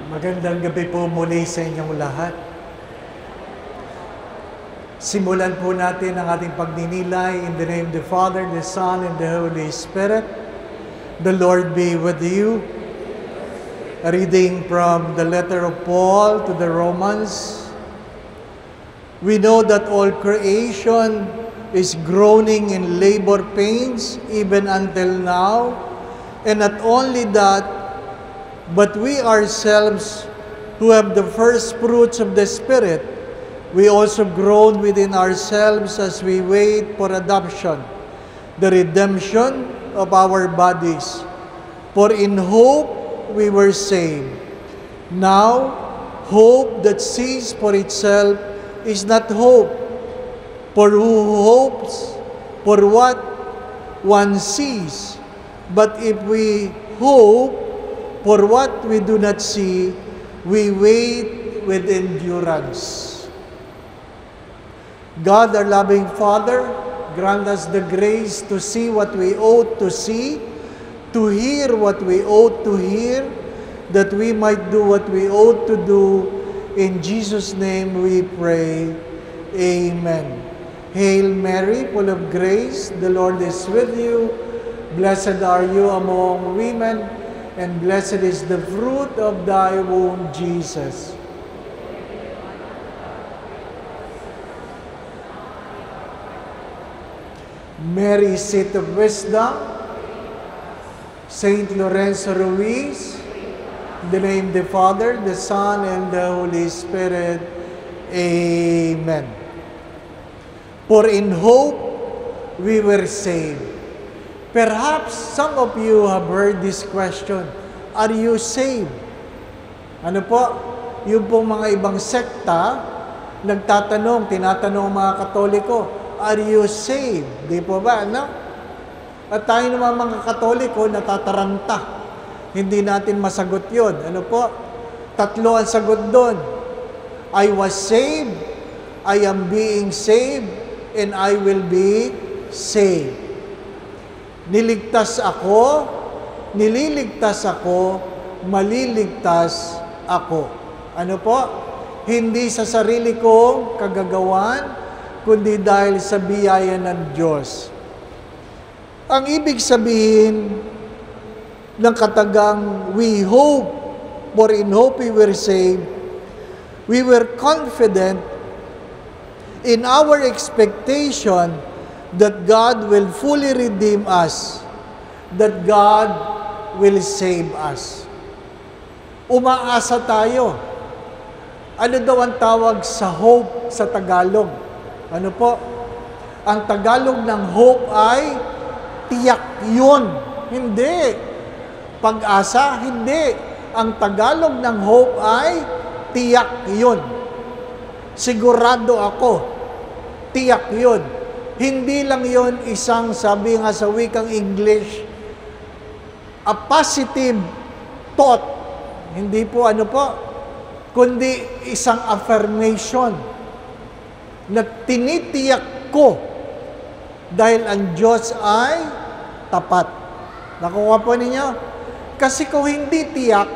Magandang gabi po muli sa inyong lahat. Simulan po natin ang ating pagninilay in the name of the Father, the Son, and the Holy Spirit. The Lord be with you. A reading from the letter of Paul to the Romans. We know that all creation is groaning in labor pains even until now. And not only that, but we ourselves, who have the first fruits of the Spirit, we also groan within ourselves as we wait for adoption, the redemption of our bodies. For in hope we were saved. Now, hope that sees for itself is not hope. For who hopes for what one sees? But if we hope for what we do not see, we wait with endurance. God, our loving Father, grant us the grace to see what we ought to see, to hear what we ought to hear, that we might do what we ought to do. In Jesus' name we pray. Amen. Hail Mary, full of grace, the Lord is with you. Blessed are you among women, and blessed is the fruit of thy womb, Jesus. Mary, seat of wisdom, Saint Lorenzo Ruiz, in the name of the Father, the Son, and the Holy Spirit. Amen. For in hope we were saved. Perhaps some of you have heard this question, are you saved? Ano po? Yung pong mga ibang sekta, tinatanong mga Katoliko, are you saved? Di po ba, ano? At tayo naman mga Katoliko, natataranta. Hindi natin masagot yun. Ano po? Tatlo ang sagot doon. I was saved, I am being saved, and I will be saved. Niligtas ako, nililigtas ako, maliligtas ako. Ano po? Hindi sa sarili kong kagagawan, kundi dahil sa biyaya ng Diyos. Ang ibig sabihin ng katagang we hope, for in hope we were saved, we were confident in our expectation that God will fully redeem us, that God will save us. Umaasa tayo. Ano daw ang tawag sa hope sa Tagalog? Ano po? Ang Tagalog ng hope ay tiyak yun. Hindi. Pag-asa, hindi. Ang Tagalog ng hope ay tiyak yun. Sigurado ako. Tiyak yun. Hindi lang yon isang, sabi nga sa wikang English, a positive thought. Hindi po ano po, kundi isang affirmation na tinitiyak ko dahil ang Diyos ay tapat. Nakuha po ninyo? Kasi kung hindi tiyak,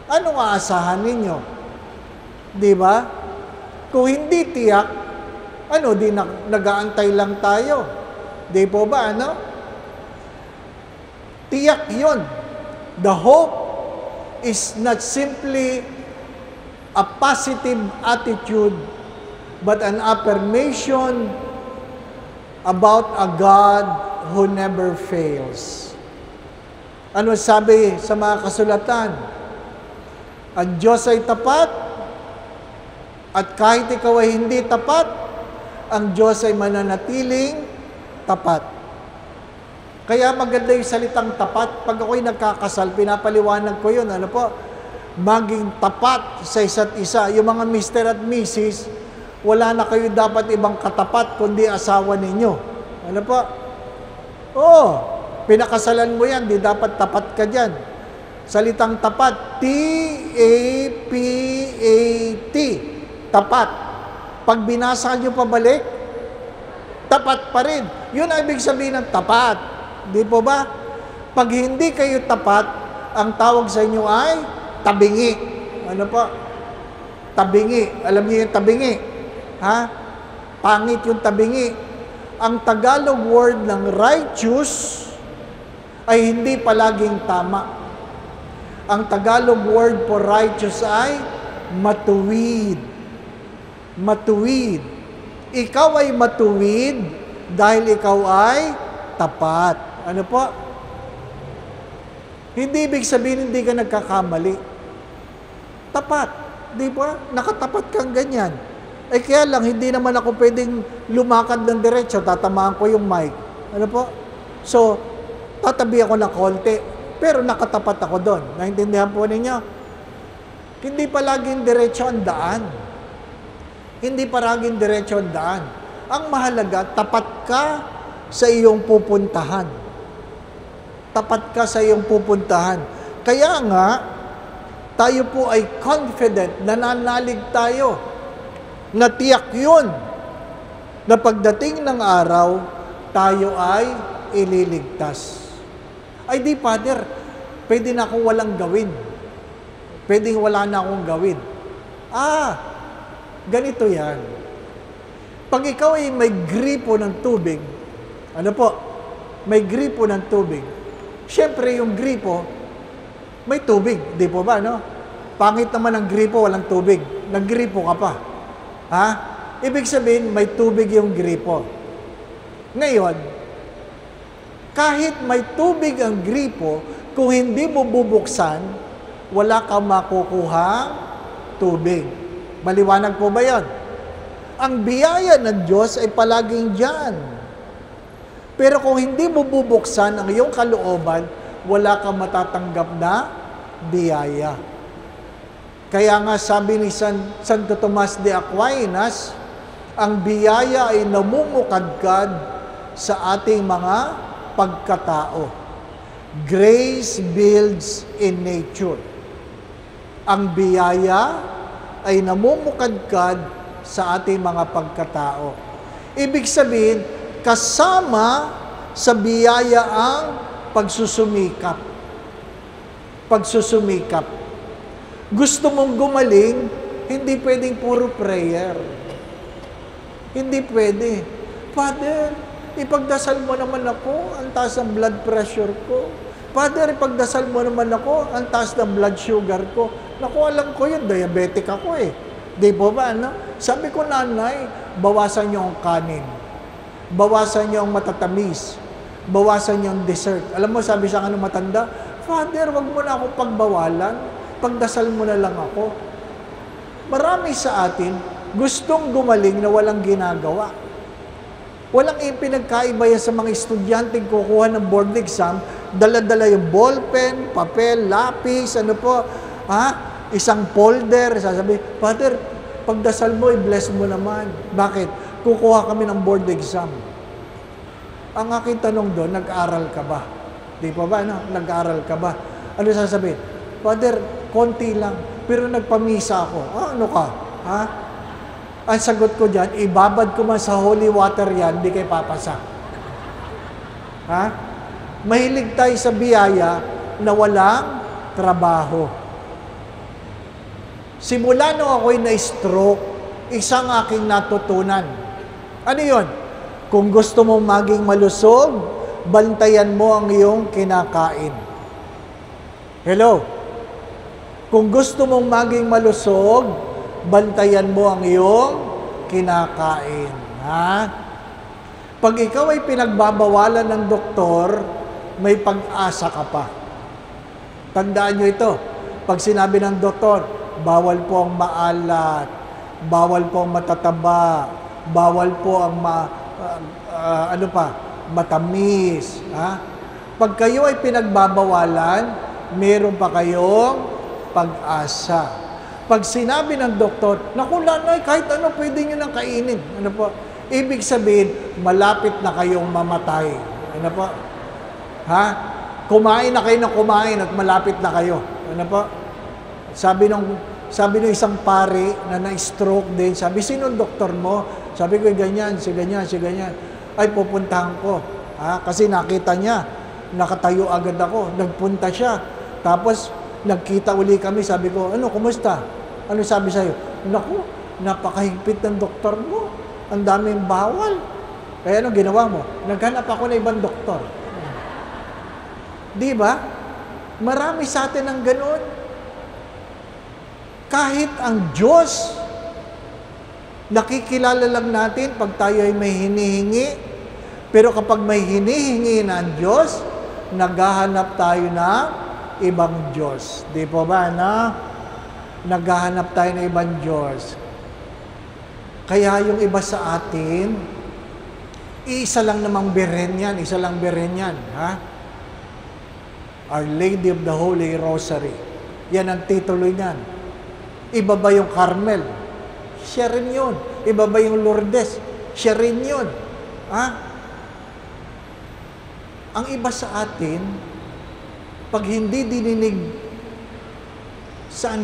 anong aasahan ninyo? Di ba? Kung hindi tiyak, di nag-aantay lang tayo. Di po ba, ano? Tiyak yun. The hope is not simply a positive attitude, but an affirmation about a God who never fails. Ano sabi sa mga kasulatan? Ang Diyos ay tapat, at kahit ikaw ay hindi tapat, ang Diyos ay mananatiling tapat. Kaya maganda yung salitang tapat. Pag ako'y nagkakasal, pinapaliwanag ko yun. Ano po? Maging tapat sa isa't isa. Yung mga Mr. at Mrs., wala na kayo dapat ibang katapat kundi asawa ninyo. Ano po? Oo. Pinakasalan mo yan, di dapat tapat ka dyan. Salitang tapat, T-A-P-A-T. Tapat. Pag binasa nyo pabalik, tapat pa rin. Yun ang ibig sabihin ng tapat. Di po ba? Pag hindi kayo tapat, ang tawag sa inyo ay tabingi. Ano po? Tabingi. Alam niyo yung tabingi? Ha? Pangit yung tabingi. Ang Tagalog word ng righteous ay hindi palaging tama. Ang Tagalog word for righteous ay matuwid. Matuwid. Ikaw ay matuwid dahil ikaw ay tapat. Ano po? Hindi ibig sabihin hindi ka nagkakamali. Tapat. Di ba? Nakatapat kang ganyan. Kaya lang, hindi naman ako pwedeng lumakad ng diretso, tatamaan ko yung mic. Ano po? So, tatabi ako ng konti, pero nakatapat ako doon. Naintindihan po ninyo? Hindi palaging diretso ang daan. Hindi palaging diretso ang daan. Ang mahalaga, tapat ka sa iyong pupuntahan. Tapat ka sa iyong pupuntahan. Kaya nga, tayo po ay confident, nananalig tayo, na tiyak yun, na pagdating ng araw, tayo ay ililigtas. Ay di, Father, pwede na akong walang gawin. Pwede wala na akong gawin. Ganito yan. Pag ikaw ay may gripo ng tubig, ano po? May gripo ng tubig. Siyempre, yung gripo, may tubig. Di po ba, no? Pangit naman ang gripo, walang tubig. Naggripo ka pa. Ha? Ibig sabihin, may tubig yung gripo. Ngayon, kahit may tubig ang gripo, kung hindi mo bubuksan, wala kang makukuhang tubig. Maliwanag po ba yan? Ang biyaya ng Diyos ay palaging dyan. Pero kung hindi mo bubuksan ang iyong kalooban, wala kang matatanggap na biyaya. Kaya nga sabi ni Santo Tomas de Aquinas, ang biyaya ay namumukadkad sa ating mga pagkatao. Grace builds in nature. Ang biyaya ay namumukadkad sa ating mga pagkatao. Ibig sabihin, kasama sa biyaya ang pagsusumikap. Pagsusumikap. Gusto mong gumaling, hindi pwedeng puro prayer. Hindi pwede. Father, ipagdasal mo naman ako, ang taas ng blood pressure ko. Father, ipagdasal mo naman ako, ang taas ng blood sugar ko. Naku, alam ko yun, diabetic ako eh. Di po ba, no? Sabi ko, nanay, bawasan niyo ang kanin. Bawasan niyo ang matatamis. Bawasan niyo ang dessert. Alam mo, sabi sa akin ng matanda, Father, wag mo na akong pagbawalan. Pagdasal mo na lang ako. Marami sa atin gustong gumaling na walang ginagawa. Walang ipinagkaiba yan sa mga estudyanteng kukuha ng board exam, dala-dala yung ballpen, papel, lapis, ano po, isang folder, sasabi, Father, pagdasal mo, i-bless mo naman. Bakit? Kukuha kami ng board exam. Ang aking tanong doon, nag-aral ka ba? Di pa ba, no? Nag-aral ka ba? Ano sasabihin? Father, konti lang, pero nagpamisa ako. Ano ka? Ha? Ang sagot ko dyan, ibabad ko man sa holy water yan, di kay papasa. Ha? Mahilig tayo sa biyaya na walang trabaho. Simula nung ako'y na-stroke, isang aking natutunan. Ano yon? Kung gusto mong maging malusog, bantayan mo ang iyong kinakain. Hello? Kung gusto mong maging malusog, bantayan mo ang iyong kinakain. Ha? Pag ikaw ay pinagbabawalan ng doktor, may pag-asa ka pa. Tandaan nyo ito. Pag sinabi ng doktor, bawal po ang maalat, bawal po ang matataba, bawal po ang matamis. Ha? Pag kayo ay pinagbabawalan, meron pa kayong pag-asa. Pag sinabi ng doktor, naku, nanay, kahit ano pwede nyo nang kainin. Ano po? Ibig sabihin, malapit na kayong mamatay. Ano po? Ha? Kumain na kayo ng kumain at malapit na kayo. Ano po? Sabi nung isang pare na na-stroke din, sabi, sino doktor mo? Sabi ko, ganyan, si ganyan, si ganyan. Ay, pupuntahan ko. Ha? Kasi nakita niya, nakatayo agad ako. Nagpunta siya. Tapos, nagkita uli kami, sabi ko, ano, kumusta? Ano sabi sa'yo? Naku, napakahigpit ng doktor mo. Ang daming bawal. Kaya ano ginawa mo? Naghanap ako ng ibang doktor. Di ba? Marami sa atin ang ganoon. Kahit ang Diyos, nakikilala lang natin pag tayo ay may hinihingi. Pero kapag may hinihingi na ang Diyos, naghahanap tayo ng ibang Diyos. Di po ba, na? Naghahanap tayo ng ibang Diyos. Kaya yung iba sa atin, isa lang namang biren yan, isa lang biren yan. Ha? Our Lady of the Holy Rosary. Yan ang titulo niyan. Iba ba yung Carmel? Siya rin yun. Iba ba yung Lourdes? Siya rin yun. Ha? Ang iba sa atin, pag hindi dininig sa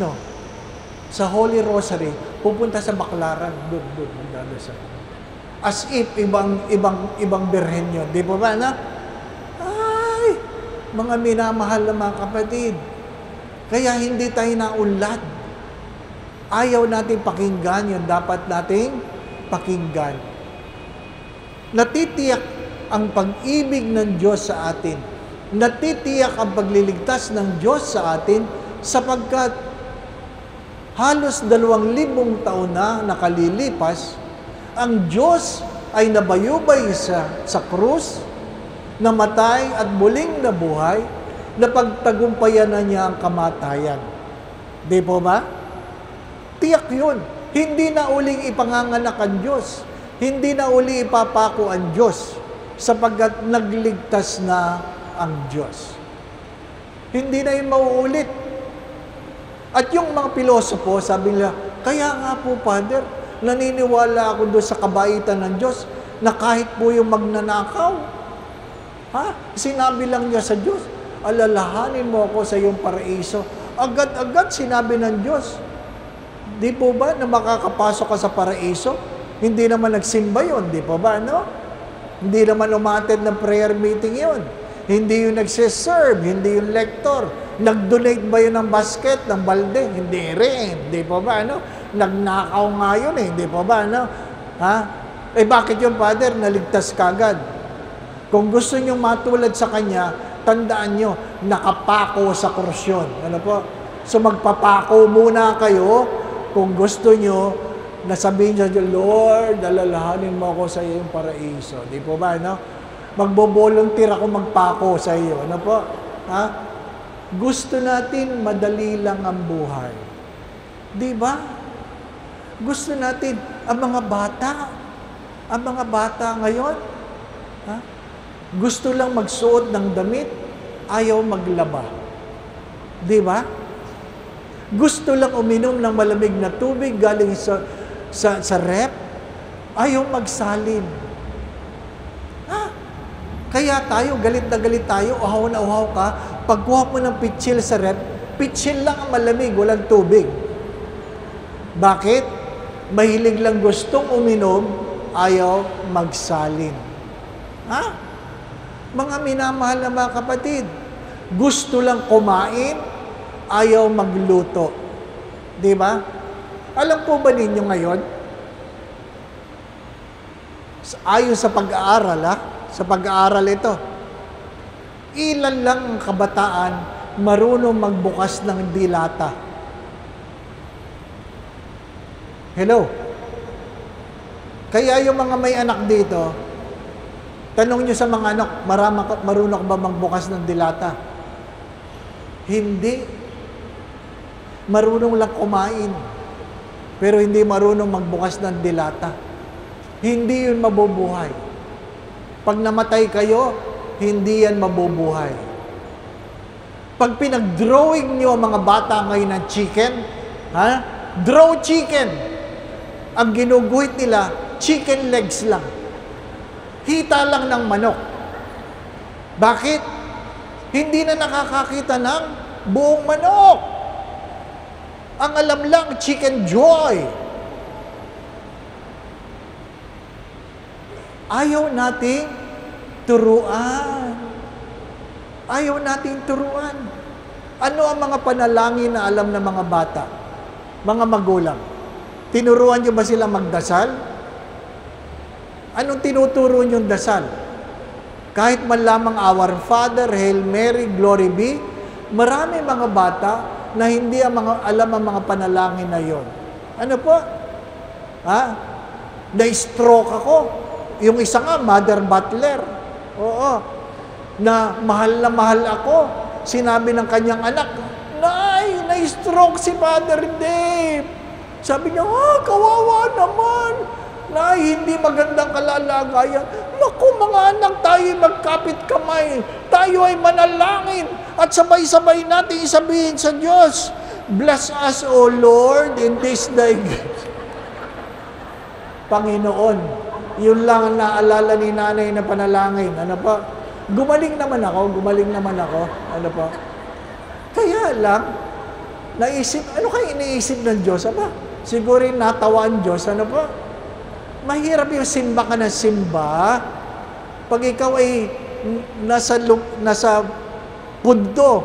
sa Holy Rosary, pupunta sa Baklaran, doon, magdadasal. As if, ibang birhen yun. Di ba ba, na? Ay, mga minamahal na mga kapatid. Kaya hindi tayo naunlad. Ayaw natin pakinggan yun. Dapat nating pakinggan. Natitiyak ang pag-ibig ng Diyos sa atin. Natitiyak ang pagliligtas ng Diyos sa atin sapagkat halos 2,000 taon na nakalilipas, ang Diyos ay nabayubay sa krus, namatay at muling nabuhay, na pagtagumpayan na niya ang kamatayan. Di po ba? Tiyak yun. Hindi na uling ipanganganak ang Diyos. Hindi na uli ipapako ang Diyos sapagkat nagligtas na ang Diyos. Hindi na yung mauulit. At yung mga pilosopo, sabi nila, kaya nga po, Father, naniniwala ako doon sa kabaitan ng Diyos na kahit po yung magnanakaw, sinabi lang niya sa Diyos, alalahanin mo ako sa iyong paraiso. Agad-agad sinabi ng Diyos. Di po ba na makakapasok ka sa paraiso? Hindi naman nagsimba yun, di po ba, no? Hindi naman umattend ng prayer meeting yun. Hindi yung nagsiserve, hindi yung lector. Nag-donate ba yun ng basket, ng balde? Hindi rin, di po ba, no? Nagnakaw nga yun di po ba, no? Bakit yung Father naligtas kagad? Kung gusto nyo matulad sa Kanya, tandaan nyo, nakapako sa krus yun. Ano po? So magpapako muna kayo kung gusto nyo na sabihin niya, Lord, alalahanin mo ako sa iyong paraiso. Di po ba, no? Magbo-volunteer ako magpako sa iyo. Ano po? Gusto natin madali lang ang buhay. Di ba? Gusto natin, ang mga bata ngayon, gusto lang magsuot ng damit, ayaw maglaba. Di ba? Gusto lang uminom ng malamig na tubig galing sa rep, ayaw magsalin. Kaya tayo, galit na galit tayo, uhaw na uhaw ka, pagkuha mo ng pitsil sa rep, pitsil lang ang malamig, walang tubig. Bakit? Mahilig lang gustong uminom, ayaw magsalin. Mga minamahal na mga kapatid, gusto lang kumain, ayaw magluto. Di ba? Alam po ba ninyo ngayon, ayon sa pag-aaral, sa pag-aaral ito, ilan lang ang kabataan marunong magbukas ng dilata. Hello? Kaya yung mga may anak dito, tanong nyo sa mga anak, marunong ba magbukas ng dilata? Hindi. Marunong lang kumain, pero hindi marunong magbukas ng dilata. Hindi yun mabubuhay. Pag namatay kayo, hindi yan mabubuhay. Pag pinag-drawing nyo ang mga bata ngayon ng chicken, draw chicken. Ang ginuguhit nila, chicken legs lang. Hita lang ng manok. Bakit? Hindi na nakakakita ng buong manok. Ang alam lang, chicken joy. Ayaw nating turuan. Ayaw nating turuan. Ano ang mga panalangin na alam ng mga bata, mga magulang? Tinuruan niyo ba sila magdasal? Anong tinuturo niyong dasal? Kahit man lamang Our Father, Hail Mary, Glory be, marami mga bata na hindi alam ang mga panalangin na yon. Ano po? Na-stroke ako. Yung isa nga, Mother Butler. Oo. Na mahal ako. Sinabi ng kanyang anak, Nay, na-stroke si Father Dave. Sabi niya, kawawa naman. Nay, hindi magandang kalalagayan. Naku, mga anak, tayo magkapit kamay. Tayo ay manalangin. At sabay-sabay natin isabihin sa Diyos, Bless us, O Lord, in this thy gift. Panginoon, yun lang ang naalala ni nanay na panalangin. Ano pa? Gumaling naman ako. Ano pa? Kaya lang, naisip, ano kayo iniisip ng Diyos? Aba, siguro natawa ang Diyos. Ano pa? Mahirap yung simba ka ng simba. Pag ikaw ay nasa pundo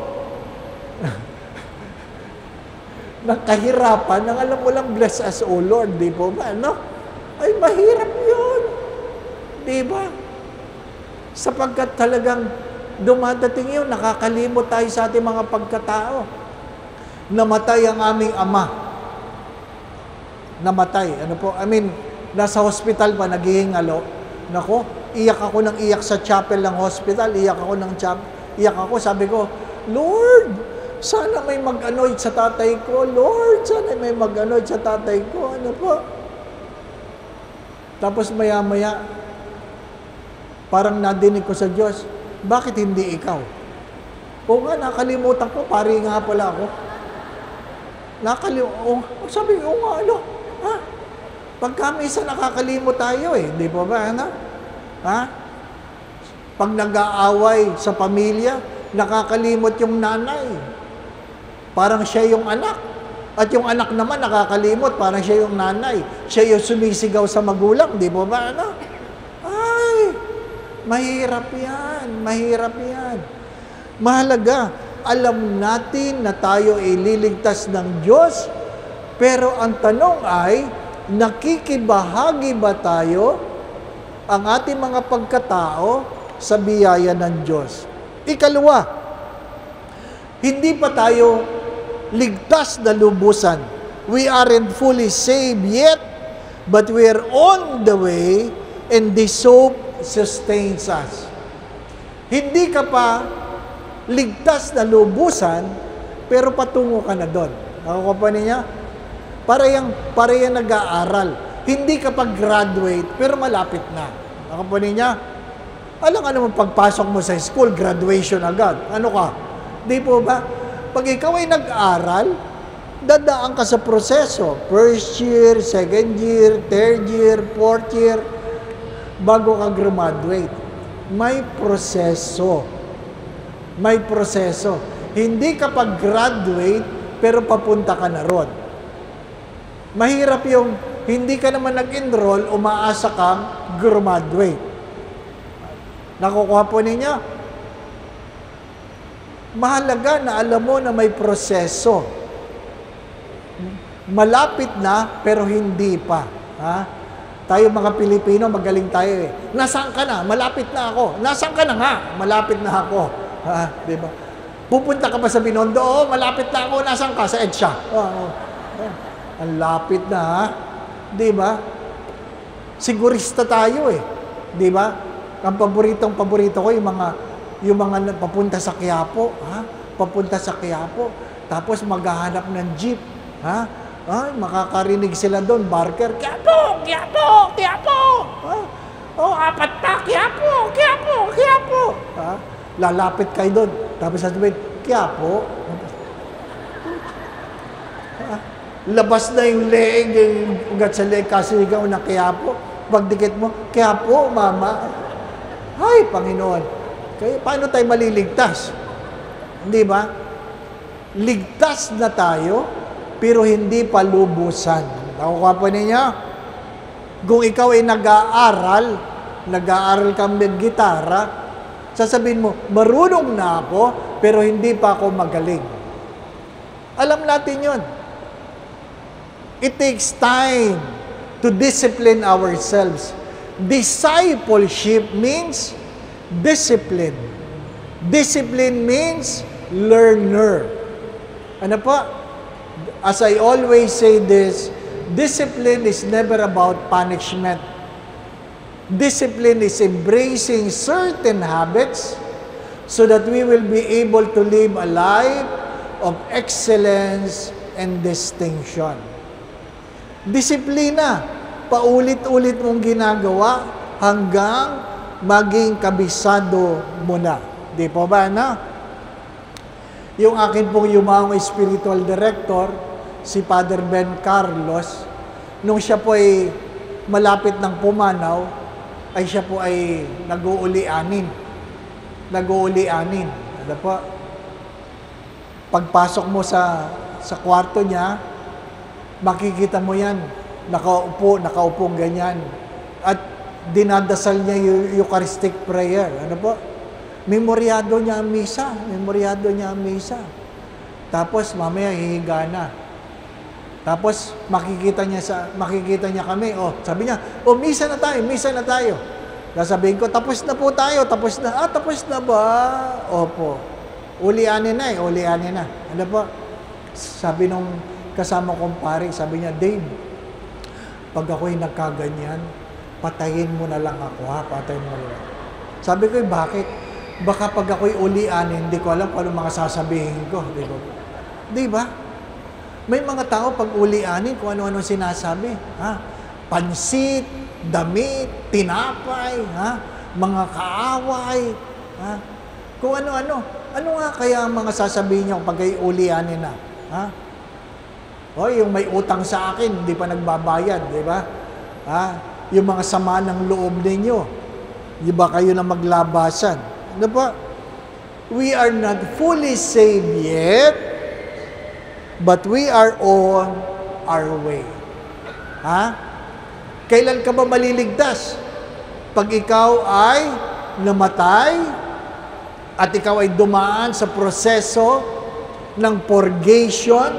ng kahirapan, ang alam mo lang, bless us, O Lord, di po ba? Ano? Ay, mahirap yun. Di ba? Sapagkat talagang dumadating yun, nakakalimot tayo sa ating mga pagkatao. Namatay ang aming ama. Namatay. Ano po? Nasa hospital pa, naghihingalo. Nako, iyak ako ng iyak sa chapel ng hospital. Iyak ako, sabi ko, Lord, sana may mag-anoint sa tatay ko. Lord, sana may mag-anoint sa tatay ko. Ano po? Tapos maya-maya, parang nadinig ko sa Diyos, bakit hindi ikaw? O nga, nakalimutan ko, pari nga pala ako. Sabi ko, ano? Pagka minsan nakakalimot tayo di ba ba? Ano? Pag nag-aaway sa pamilya, nakakalimot yung nanay. Parang siya yung anak. At yung anak naman nakakalimot, parang siya yung nanay. Siya yung sumisigaw sa magulang, di ba ba? Ano? Ay, mahirap yan. Mahalaga, alam natin na tayo ay liligtas ng Diyos, pero ang tanong ay, nakikibahagi ba tayo ang ating mga pagkatao sa biyaya ng Diyos? Ikalawa, hindi pa tayo ligtas na lubusan. We aren't fully saved yet, but we are on the way, and this hope sustains us. Hindi ka pa ligtas na lubusan, pero patungo ka na doon. Nakuha pa niya? Para yung nag-aaral. Hindi ka pag-graduate, pero malapit na. Nakuha pa niya? Alam mo, pagpasok mo sa school, graduation agad. Ano ka? Di po ba? Pag ikaw ay nag-aral, dadaan ka sa proseso. First year, second year, third year, fourth year, bago ka graduate. May proseso. Hindi ka pag-graduate, pero papunta ka na ron. Mahirap yung hindi ka naman nag-enroll, umaasa kang graduate. Nakukuha po ninyo? Mahalaga na alam mo na may proseso. Malapit na, pero hindi pa. Tayo mga Pilipino, magaling tayo Nasaan ka na? Malapit na ako. Nasaan ka na nga? Malapit na ako. Diba? Pupunta ka pa sa Binondo? Oo, malapit na ako. Nasaan ka? Sa EDSA. Ang lapit na, Diba? Sigurista tayo Diba? Ang paborito ko, yung mga papunta sa Quiapo, papunta sa Quiapo, tapos maghahanap ng jeep, makakarinig sila doon, barker, Quiapo! Apat na, Quiapo! Lalapit kayo doon, tapos sasabihin, Quiapo? Labas na yung leeg, yung ugat sa leeg, kasi ikaw na Quiapo, pagdikit mo, Quiapo, mama. Ay, Panginoon. Kaya paano tayo maliligtas? Hindi ba? Ligtas na tayo, pero hindi pa lubusan. Nakukuha po ninyo? Kung ikaw ay nag-aaral kang mag-gitara, sasabihin mo, marunong na ako, pero hindi pa ako magaling. Alam natin yun. It takes time to discipline ourselves. Discipleship means discipline. Discipline means learner. Ano po? As I always say this, discipline is never about punishment. Discipline is embracing certain habits so that we will be able to live a life of excellence and distinction. Disiplina, paulit-ulit mong ginagawa hanggang maging kabisado mo na. Di po ba, na? Yung akin pong yumaong spiritual director, si Father Ben Carlos, nung siya po ay malapit ng pumanaw, ay siya po ay nag-uuli-anin. Nag-uuli-anin. Ano po? Pagpasok mo sa kwarto niya, makikita mo yan. Nakaupong ganyan. At dinadasal niya yung Eucharistic prayer. Ano po? Memoryado niya ang misa. Memoryado niya ang misa. Tapos mamaya hihiga na. Tapos makikita niya kami. Oh, sabi niya, "Oh, misa na tayo, misa na tayo." Sasabihin ko, "Tapos na po tayo, tapos na." "Ah, tapos na ba?" "Opo." Ulianin na ulianin na. Ano po? Sabi nung kasama kong pare, sabi niya, "Dave, pag ako'y nagkaganyan, patayin mo na lang ako, ha? Patayin mo na lang." Sabi ko, "Bakit?" "Baka pag ako'y ulianin, hindi ko alam kung ano mga sasabihin ko." Di ba? May mga tao pag ulianin kung ano-ano sinasabi. Ha? Pansit, damit, tinapay, ha? Mga kaaway, ha? Kung ano-ano. Ano nga kaya ang mga sasabihin niyo pag ay ulianin na? Ha? O, yung may utang sa akin, hindi pa nagbabayad, di ba? Ha? Yung mga sama ng loob ninyo, di ba kayo na maglabasan? Ano ba? We are not fully saved yet, but we are on our way. Ha? Kailan ka ba maliligtas? Pag ikaw ay namatay at ikaw ay dumaan sa proseso ng purgation,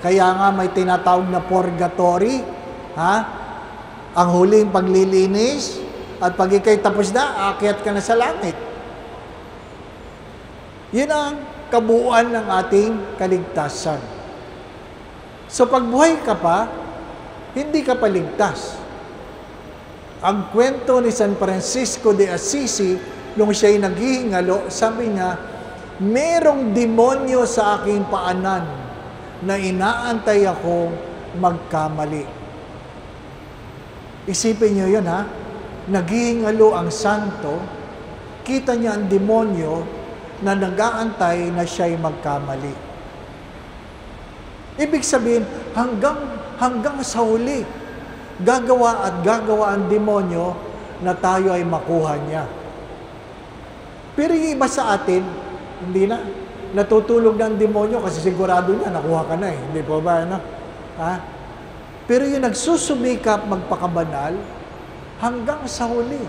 kaya nga may tinatawag na purgatory, ha? Ang huling paglilinis, at pag ikay tapos na, aakyat ka na sa langit. Yun ang kabuuan ng ating kaligtasan. So pag buhay ka pa, hindi ka paligtas. Ang kwento ni San Francisco de Assisi, nung siya'y naghihingalo, sabi niya, "Merong demonyo sa aking paanan na inaantay akong magkamali." Isipin niyo yun, ha? Naghihingalo ang santo, kita niya ang demonyo na nag-aantay na siya'y magkamali. Ibig sabihin, hanggang sa huli, gagawa at gagawa ang demonyo na tayo ay makuha niya. Pero yung iba sa atin, hindi na. Natutulog ng demonyo kasi sigurado niya, nakuha ka na eh. Hindi po ba, ano? Ha? Pero yung nagsusumikap magpakabanal, hanggang sa huli.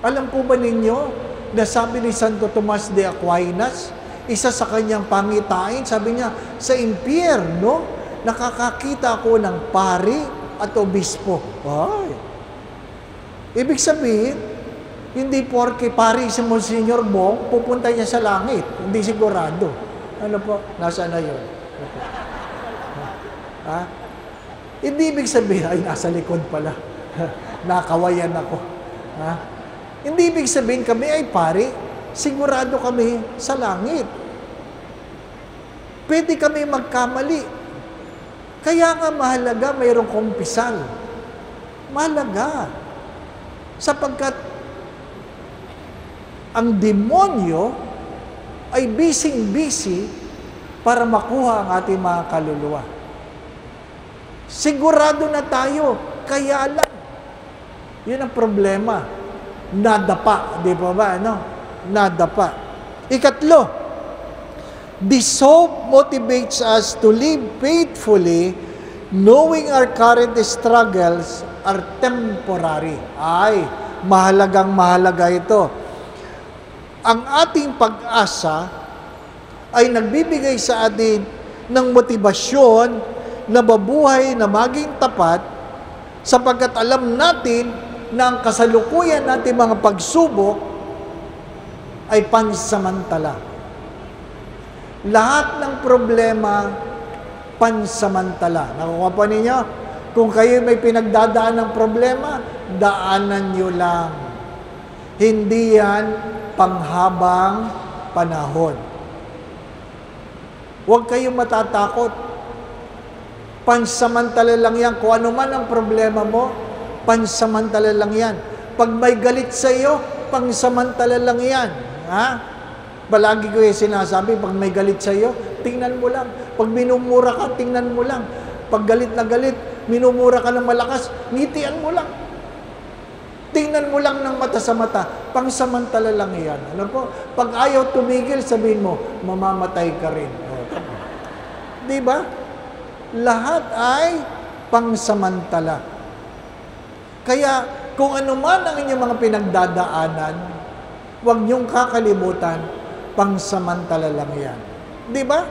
Alam po ba ninyo, na sabi ni Santo Tomas de Aquinas, isa sa kanyang pangitain, sabi niya, sa impyerno, nakakakita ako ng pari at obispo. Ay! Ibig sabihin, hindi porke pari si Monsignor Bong, pupunta niya sa langit. Hindi sigurado. Ano po? Nasaan na yun? Ha? Hindi ibig sabihin, ay, nasa likod pala. Nakawayan ako. Ha? Hindi ibig sabihin kami ay pari, sigurado kami sa langit. Pwede kami magkamali. Kaya nga mahalaga mayroong kumpisal. Mahalaga. Sapagkat ang demonyo ay busy-busy para makuha ang ating mga kaluluwa. Sigurado na tayo, kaya lang. Yun ang problema. Nadapa, di ba ba? Ano? Nadapa. Ikatlo, this hope motivates us to live faithfully, knowing our current struggles are temporary. Ay, mahalagang mahalaga ito. Ang ating pag-asa ay nagbibigay sa atin ng motibasyon na mabuhay na maging tapat sapagkat alam natin na ang kasalukuyan natin mga pagsubok ay pansamantala. Lahat ng problema, pansamantala. Nakuha pa ninyo? Kung kayo may pinagdadaan ng problema, daanan nyo lang. Hindi yan panghabang panahon. Huwag kayong matatakot. Pansamantala lang yan. Kung ano man ang problema mo, pansamantala lang yan. Pag may galit sa iyo, pansamantala lang yan. Ha? Palagi ko yung sinasabi, pag may galit sa iyo, tingnan mo lang. Pag minumura ka, tingnan mo lang. Pag galit na galit, minumura ka ng malakas, ngitian mo lang. Tingnan mo lang ng mata sa mata. Pangsamantala lang yan. Ano po? Pag ayaw tumigil, sabihin mo, mamamatay ka rin. Di ba? Lahat ay pangsamantala. Kaya, kung ano man ang inyong mga pinagdadaanan, huwag niyong kakalimutan, pangsamantala lang yan. Di ba?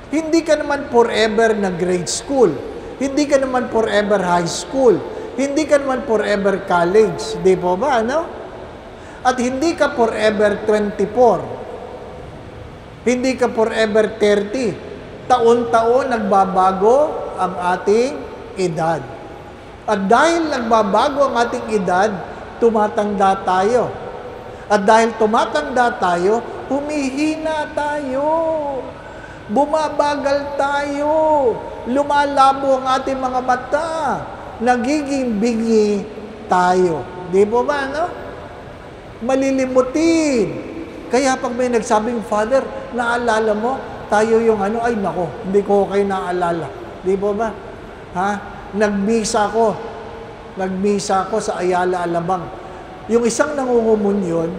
Hindi ka naman forever na grade school. Hindi ka naman forever high school. Hindi ka naman forever college. Di po ba, ano? At hindi ka forever 24. Hindi ka forever 30. Taon-taon nagbabago ang ating edad. At dahil nagbabago ang ating edad, tumatanda tayo. At dahil tumatanda tayo, humihina tayo. Bumabagal tayo. Lumalabo ang ating mga mata. Nagiging bingi tayo. Di po ba, no? Malilimutin. Kaya pag may nagsabing, Father, naalala mo, tayo yung ano, ay nako, hindi ko kayo naalala. Di po ba? Ha? Nagmisa ako sa Ayala, Alabang. Yung isang nangungumunyon,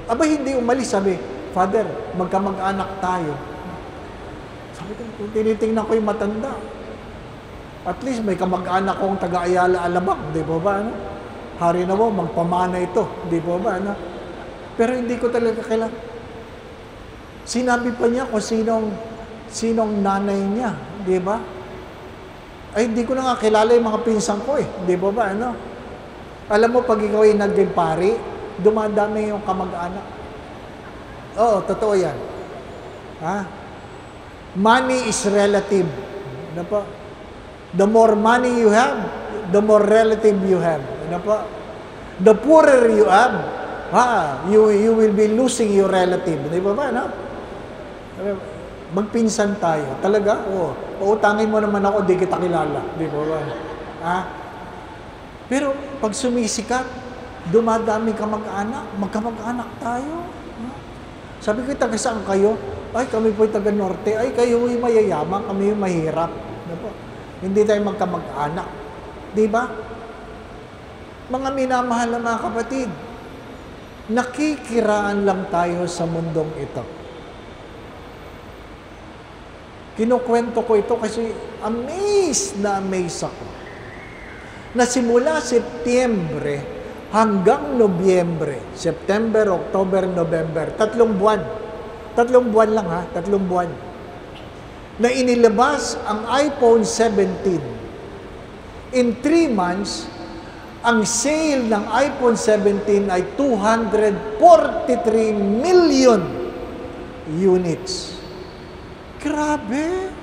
hindi umalis, sabi, Father, magkamag-anak tayo. Sabi ko, tinitingnan ko yung matanda. At least may kamag-anak kong taga-Ayala, Alabang. Di po ba? Ano? Hari na mo, magpamana ito. Di po ba? Ano? Pero hindi ko talaga kailangan. Sinabi pa niya kung sinong nanay niya. Di ba? Ay, hindi ko na nga kilala yung mga pinsang ko eh. Di ba ba, ano? Alam mo, pag ikaw ay naging pari, dumadami yung kamag-anak. Oo, totoo yan. Ha? Money is relative. Ano po? The more money you have, the more relative you have. Ano po? The poorer you have, you will be losing your relative. Di ba ba, no? Magpinsan tayo. Talaga? Oo. Pautangin mo naman ako, di kita kilala. Di ba ba? Ha? Pero pag sumisikat, dumadami ka mag-anak, magkamag-anak tayo. Sabi ko, taga saan kayo? Ay, kami po'y taga norte. Ay, kayo yung mayayaman, kami yung mahirap. Ano po? Hindi tayo magkamag-anak. Di ba? Mga minamahal na mga kapatid, nakikiraan lang tayo sa mundong ito. Kinukwento ko ito kasi amazed na amazed ako. Na simula Setyembre hanggang Nobyembre, September, October, November, 3 buwan. 3 buwan lang ha, 3 buwan. Na inilabas ang iPhone 17. In 3 months, ang sale ng iPhone 17 ay 243 million units. Grabe!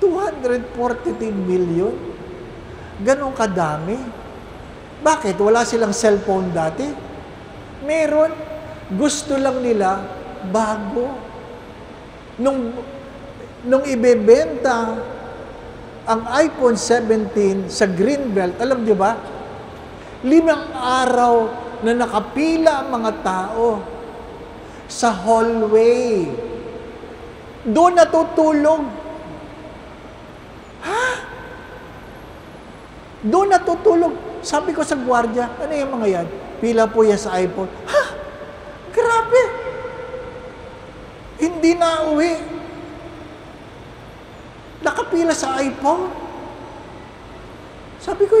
243 million? Ganon kadami? Bakit? Wala silang cellphone dati? Meron. Gusto lang nila bago. Nung ibebenta ang iPhone 17 sa Greenbelt, alam niyo ba? 5 araw na nakapila ang mga tao sa hallway. Doon natutulog. Ha? Doon natutulog. Sabi ko sa gwardiya, ano yung mga yan? Pila po yan sa iPhone. Ha? Grabe! Hindi na uwi. Nakapila sa iPhone. Sabi ko,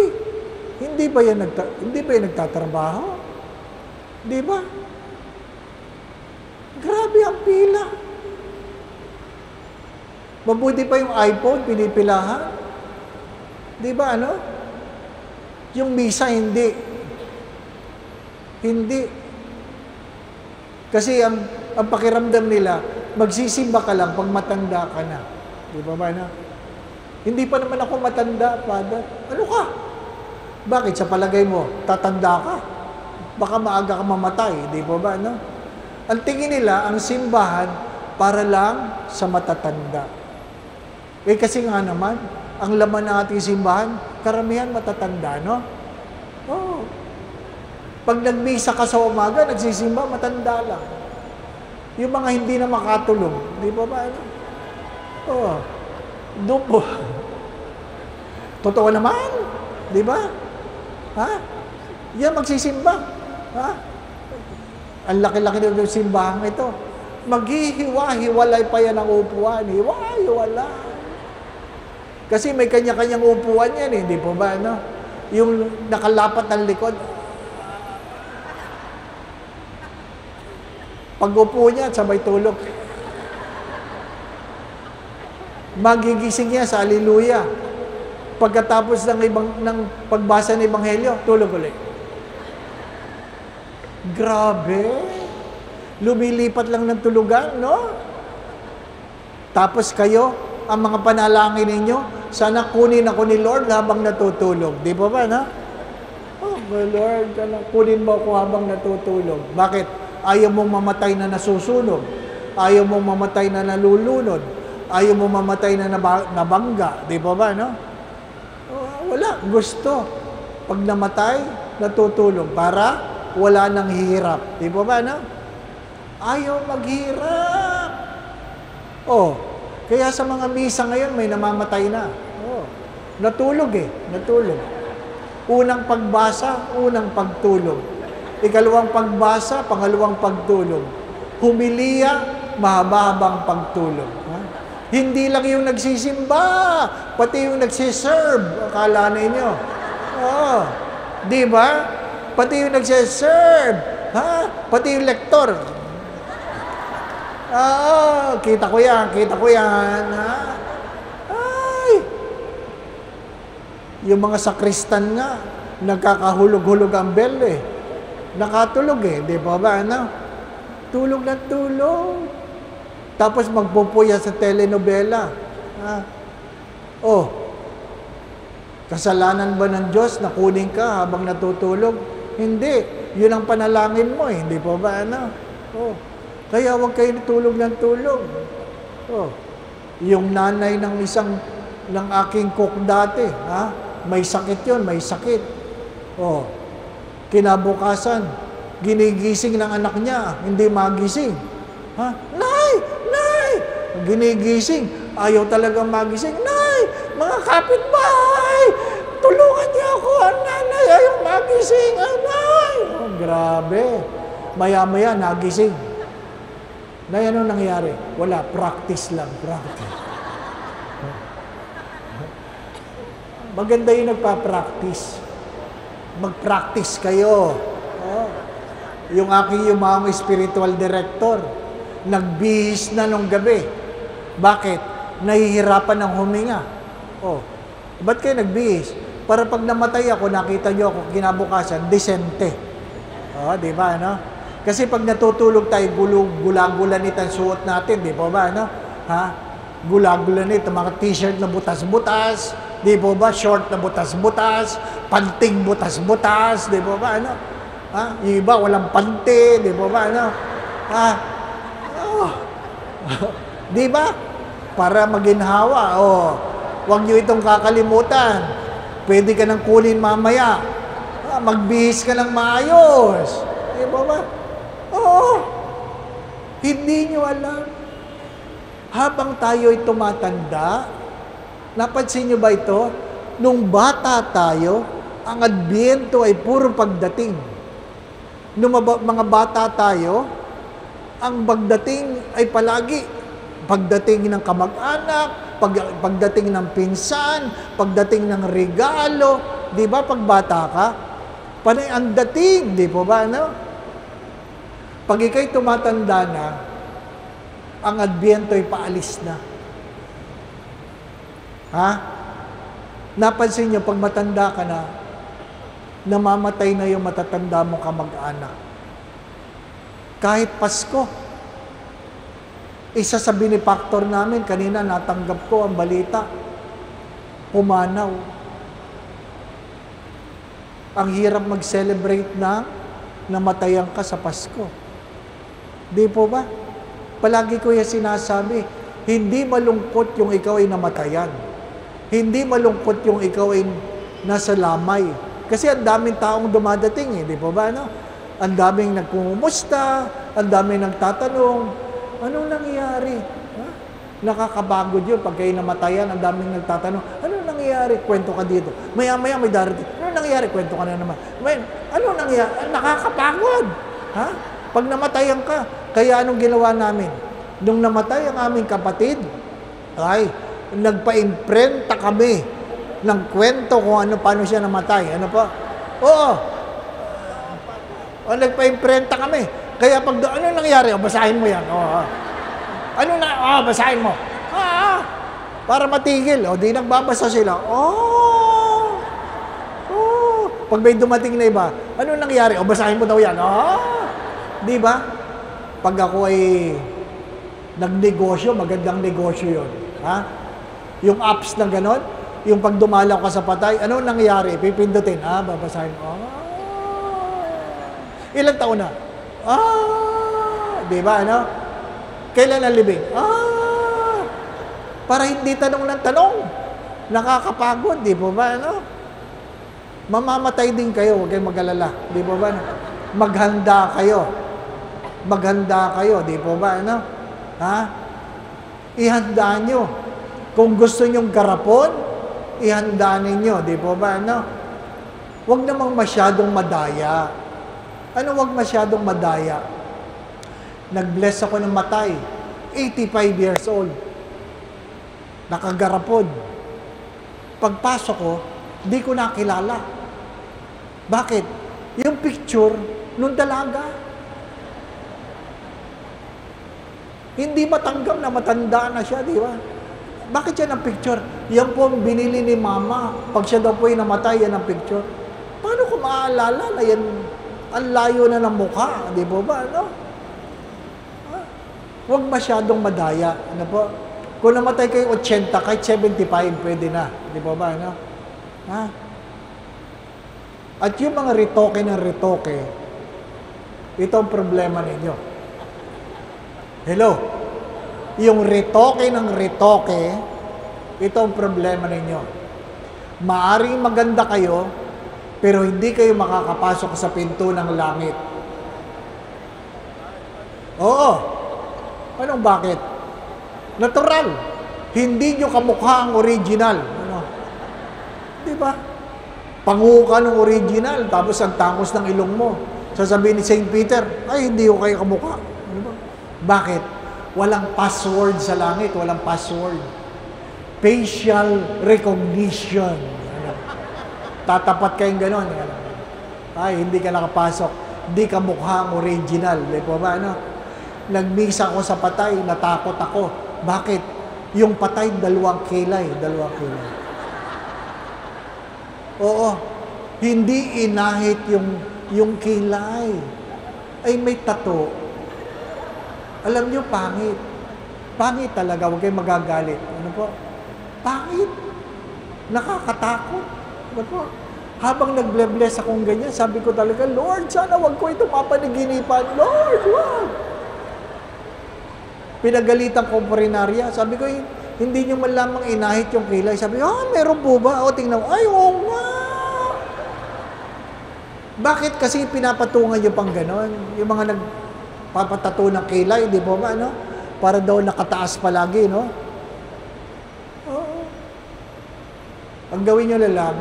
hindi ba yan nagtatrabaho? Di ba? Grabe ang pila. Mabuti pa yung iPhone, pinipilahan. Di ba, ano? Yung misa, hindi. Hindi. Kasi ang pakiramdam nila, magsisimba ka lang pag matanda ka na. Di ba ba, ano? Hindi pa naman ako matanda, Father. Ano ka? Bakit? Sa palagay mo, tatanda ka? Baka maaga ka mamatay, di ba ba, no? Ang tingin nila, ang simbahan, para lang sa matatanda. Eh kasi nga naman, ang laman ng ating simbahan, karamihan matatanda, no? Oh. Pag nagmisa ka sa umaga, nagsisimba, matanda lang. Yung mga hindi na makatulog, di ba ba, no? Oh. Dupo. Totoo naman, di ba? Ha? Yan, magsisimba. Ha? Ang laki-laki ng simbahan ito. Maghihiwa-hiwalay pa yan ang upuan. Hiwa-hiwala. Kasi may kanya-kanyang upuan yan, eh. Di po ba, no? Yung nakalapat ng likod. Pag upo niya, sabay tulog. Magigising niya sa Alleluia. Pagkatapos ng pagbasa ng Ebanghelyo, tulog ulit. Grabe. Lumilipat lang ng tulugan, no? Tapos kayo, ang mga panalangin ninyo, sana kunin ako ni Lord habang natutulog. Di ba ba, na? Oh, Lord, kunin mo ako habang natutulog. Bakit? Ayaw mong mamatay na nasusunog. Ayaw mong mamatay na nalulunod. Ayaw mong mamatay na nabangga. Di ba ba, no? Wala. Gusto. Pag namatay, natutulog. Para wala nang hirap. Di ba ba, no? Ayaw maghirap. Oh, kaya sa mga misa ngayon, may namamatay na. Oh, natulog eh. Natulog. Unang pagbasa, unang pagtulog. Ikalawang pagbasa, pangalawang pagtulog. Humiliya, mahaba-habang pagtulog. Ha? Hindi lang yung nagsisimba, pati yung nagsiserve. Akala ninyo. Oh, di ba? Pati yung nagsiserve. Ha? Pati yung lektor. Kita ko yan, kita ko yan. Ha? Ay! Yung mga sakristan nga, nagkakahulog-hulog ang bell eh. Nakatulog eh, di ba ba, ano? Tulog na tulog. Tapos magpupuya sa telenovela. Ha? Oh, kasalanan ba ng Diyos na kunin ka habang natutulog? Hindi. Yun ang panalangin mo eh, di ba ba, ano? Oh. Kaya huwag kayo tulog ng tulog. Oh. Yung nanay ng aking cook dati, ha? May sakit yun, may sakit. Oh. Kinabukasan, ginigising ng anak niya, hindi magising. Ha? Nay! Nay! Ginigising, ayaw talagang magising. Nay! Mga kapitbahay! Tulungan niyo ako, nanay! Ayaw magising! Nay! Oh, grabe. Maya-maya, nagising. Nay, ano nangyari? Wala, practice lang, practice. Maganda yung nagpa-practice. Mag-practice kayo. Oh. Yung aking yumamang spiritual director, nagbihis na nung gabi. Bakit? Nahihirapan ng huminga. Oh. Ba't kayo nagbihis? Para pag namatay ako, nakita nyo ako kinabukasan, decente. Oh, di ba, ano? Kasi pag natutulog tayo, gula-gulanit ang suot natin, di ba ba, ano? Ha? Gula-gulanit, mga t-shirt na butas-butas, di ba ba? Short na butas-butas, panting butas-butas, di ba ba, ano? Ha? Yung iba, walang pante, di ba ba, ano? Ha? Oh. Di ba? Para maginhawa, oh. Huwag nyo itong kakalimutan. Pwede ka nang kunin mamaya. Magbihis ka ng maayos. Di ba ba? Oo. Hindi nyo alam. Habang tayo'y tumatanda, napansin nyo ba ito? Nung bata tayo, ang Adbyento ay puro pagdating. Nung mga bata tayo, ang pagdating ay palagi. Pagdating ng kamag-anak, pagdating ng pinsan, pagdating ng regalo. Di ba pag bata ka? Panay ang dating, di po ba, no? Pag ikay tumatanda na, ang Adbyento ay paalis na. Ha? Napansin niyo, pag matanda ka na, namamatay na yung matatanda mong kamag-anak. Kahit Pasko, isa sa benefactor namin, kanina natanggap ko ang balita, pumanaw. Ang hirap mag-celebrate na namatayan ka sa Pasko. Di po ba? Palagi ko yung sinasabi, hindi malungkot yung ikaw ay namatayan. Hindi malungkot yung ikaw ay nasa lamay. Kasi ang daming taong dumadating, di po ba? No? Ang daming nagkumusta, ang daming nagtatanong, anong nangyayari? Ha? Nakakabagod yun. Pag kayo namatayan, ang daming nagtatanong, anong nangyayari? Kwento ka dito. Maya-maya may darating. Anong nangyayari? Kwento ka na naman. Anong nangyayari? Nakakapagod. Ha? Pag namatayan ka, kaya anong ginawa namin? Nung namatay ang aming kapatid, ay, nagpa-imprenta kami ng kwento kung ano, paano siya namatay. Ano po? Oo. O, nagpa-imprenta kami. Kaya pag ano nangyari? O, basahin mo yan. Oo. Ano na? O, basahin mo. Para matigil. O, di nagbabasa sila. Pag may dumating na iba, ano nangyari? O, basahin mo daw yan. Di ba? Pag ako ay nagnegosyo, magandang negosyo yun. Ha? Yung apps na ganon, yung pag dumalaw ka sa patay, ano nangyari? Pipindutin. Babasahin mo. Ilang taon na? Di ba, ano? Kailan ang libing? Para hindi tanong ng tanong. Nakakapagod, di po ba, ano? Mamamatay din kayo, huwag kayong mag-alala. Di po ba, ano? Maghanda kayo. Maghanda kayo, di po ba, ano? Ha? Ihanda nyo. Kung gusto nyong garapon, ihanda ninyo, di po ba, ano? Huwag namang masyadong madaya. Ano huwag masyadong madaya? Nag-bless ako ng matay. 85 years old. Nakagarapon. Pagpasok ko, di ko nakilala. Bakit? Yung picture nung dalaga. Hindi matanggap na matanda na siya, di ba? Bakit yan ang picture? Yan po ang binili ni mama. Pag siya daw po ay namatay, yan ang picture. Paano ko maaalala na yan? Ang layo na ng mukha, di po ba? Ano? Huwag masyadong madaya. Ano po? Kung namatay kayo 80, kahit 75, pwede na. Di po ba? Ano? Ha? At yung mga retoke ng retoke, ito ang problema ninyo. Hello? Yung retoke ng retoke, ito ang problema ninyo. Maaring maganda kayo, pero hindi kayo makakapasok sa pinto ng langit. Oo. Anong bakit? Natural. Hindi nyo kamukha ang original. Ano? Di ba? Panguho ka ng original, tapos ang tangos ng ilong mo. Sasabihin ni St. Peter, ay, hindi ko kayo kamukha. Ano ba? Bakit? Walang password sa langit, walang password. Facial recognition. Tatapat kayong gano'n. Ay, hindi ka nakapasok. Hindi ka mukha ang original. Di po ba, ano? Nagmisa ako sa patay, natakot ako. Bakit? Yung patay, dalawang kilay. Dalawang kilay. Oo. Hindi inahit yung kilay. Ay, may tato. Alam nyo, pangit. Pangit talaga, huwag kayong magagalit. Ano po? Pangit. Nakakatakot. Ano po? Habang nag-bless akong ganyan, sabi ko talaga, Lord, sana wag ko ito mapanaginipan. Lord, wag! Pinagalitan ko po rinarya. Sabi ko, hindi nyo man lamang inahit yung kilay. Sabi ko, meron po ba? O, tingnan ko, ay, oo nga! Bakit? Kasi pinapatungan nyo pang ganon. Yung mga nagpapatato ng kilay, di po ba, no? Para daw nakataas palagi, no? Oo. Ang gawin nyo na lang,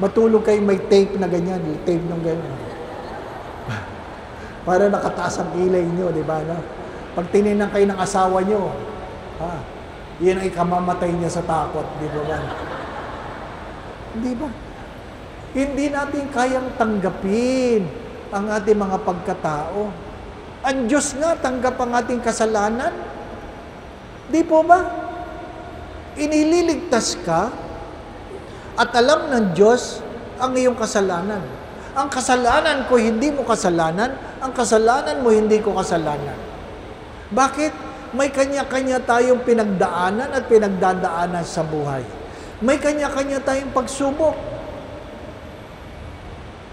matulog kayo may tape na ganyan, tape ng ganyan. Para nakataas ang kilay nyo, di ba, no? Pag tinignan kayo ng asawa nyo, yan ay kamamatay niya sa takot, di ba ba? Di ba? Hindi natin kayang tanggapin ang ating mga pagkatao. Ang Diyos nga tanggap ang ating kasalanan. Di po ba? Inililigtas ka at alam ng Diyos ang iyong kasalanan. Ang kasalanan ko, hindi mo kasalanan. Ang kasalanan mo, hindi ko kasalanan. Bakit? May kanya-kanya tayong pinagdaanan at pinagdadaanan sa buhay. May kanya-kanya tayong pagsubok.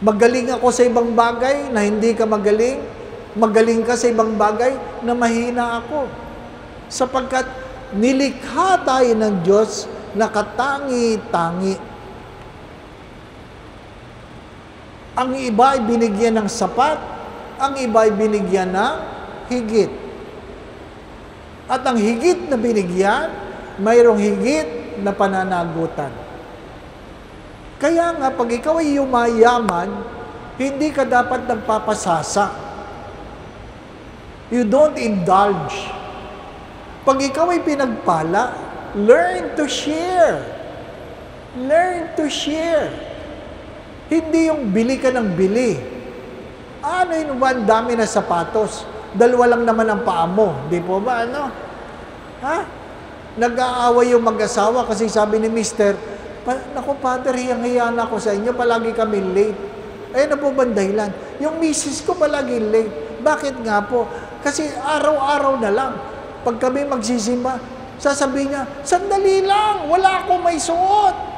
Magaling ako sa ibang bagay na hindi ka magaling. Magaling ka sa ibang bagay na mahina ako. Sapagkat nilikha tayo ng Diyos na katangi-tangi. Ang iba ay binigyan ng sapat, ang iba ay binigyan ng higit. At ang higit na binigyan, mayroong higit na pananagutan. Kaya nga, pag ikaw ay yumayaman, hindi ka dapat nagpapasasa. You don't indulge. Pag ikaw ay pinagpala, learn to share. Learn to share. Hindi yung bili ka ng bili. Ano yun ba? Ang dami na sapatos. Dalawa lang naman ang paa mo. Di po ba? Ano? Ha? Nag-aaway yung mag-asawa kasi sabi ni Mister, naku, Father, hiyang-hiya na ako sa inyo. Palagi kami late. Ayun na po ba ang dahilan? Yung misis ko palagi late. Bakit nga po? Kasi araw-araw na lang. Pag kami magsisimba, sasabihin niya, sandali lang, wala akong may suot.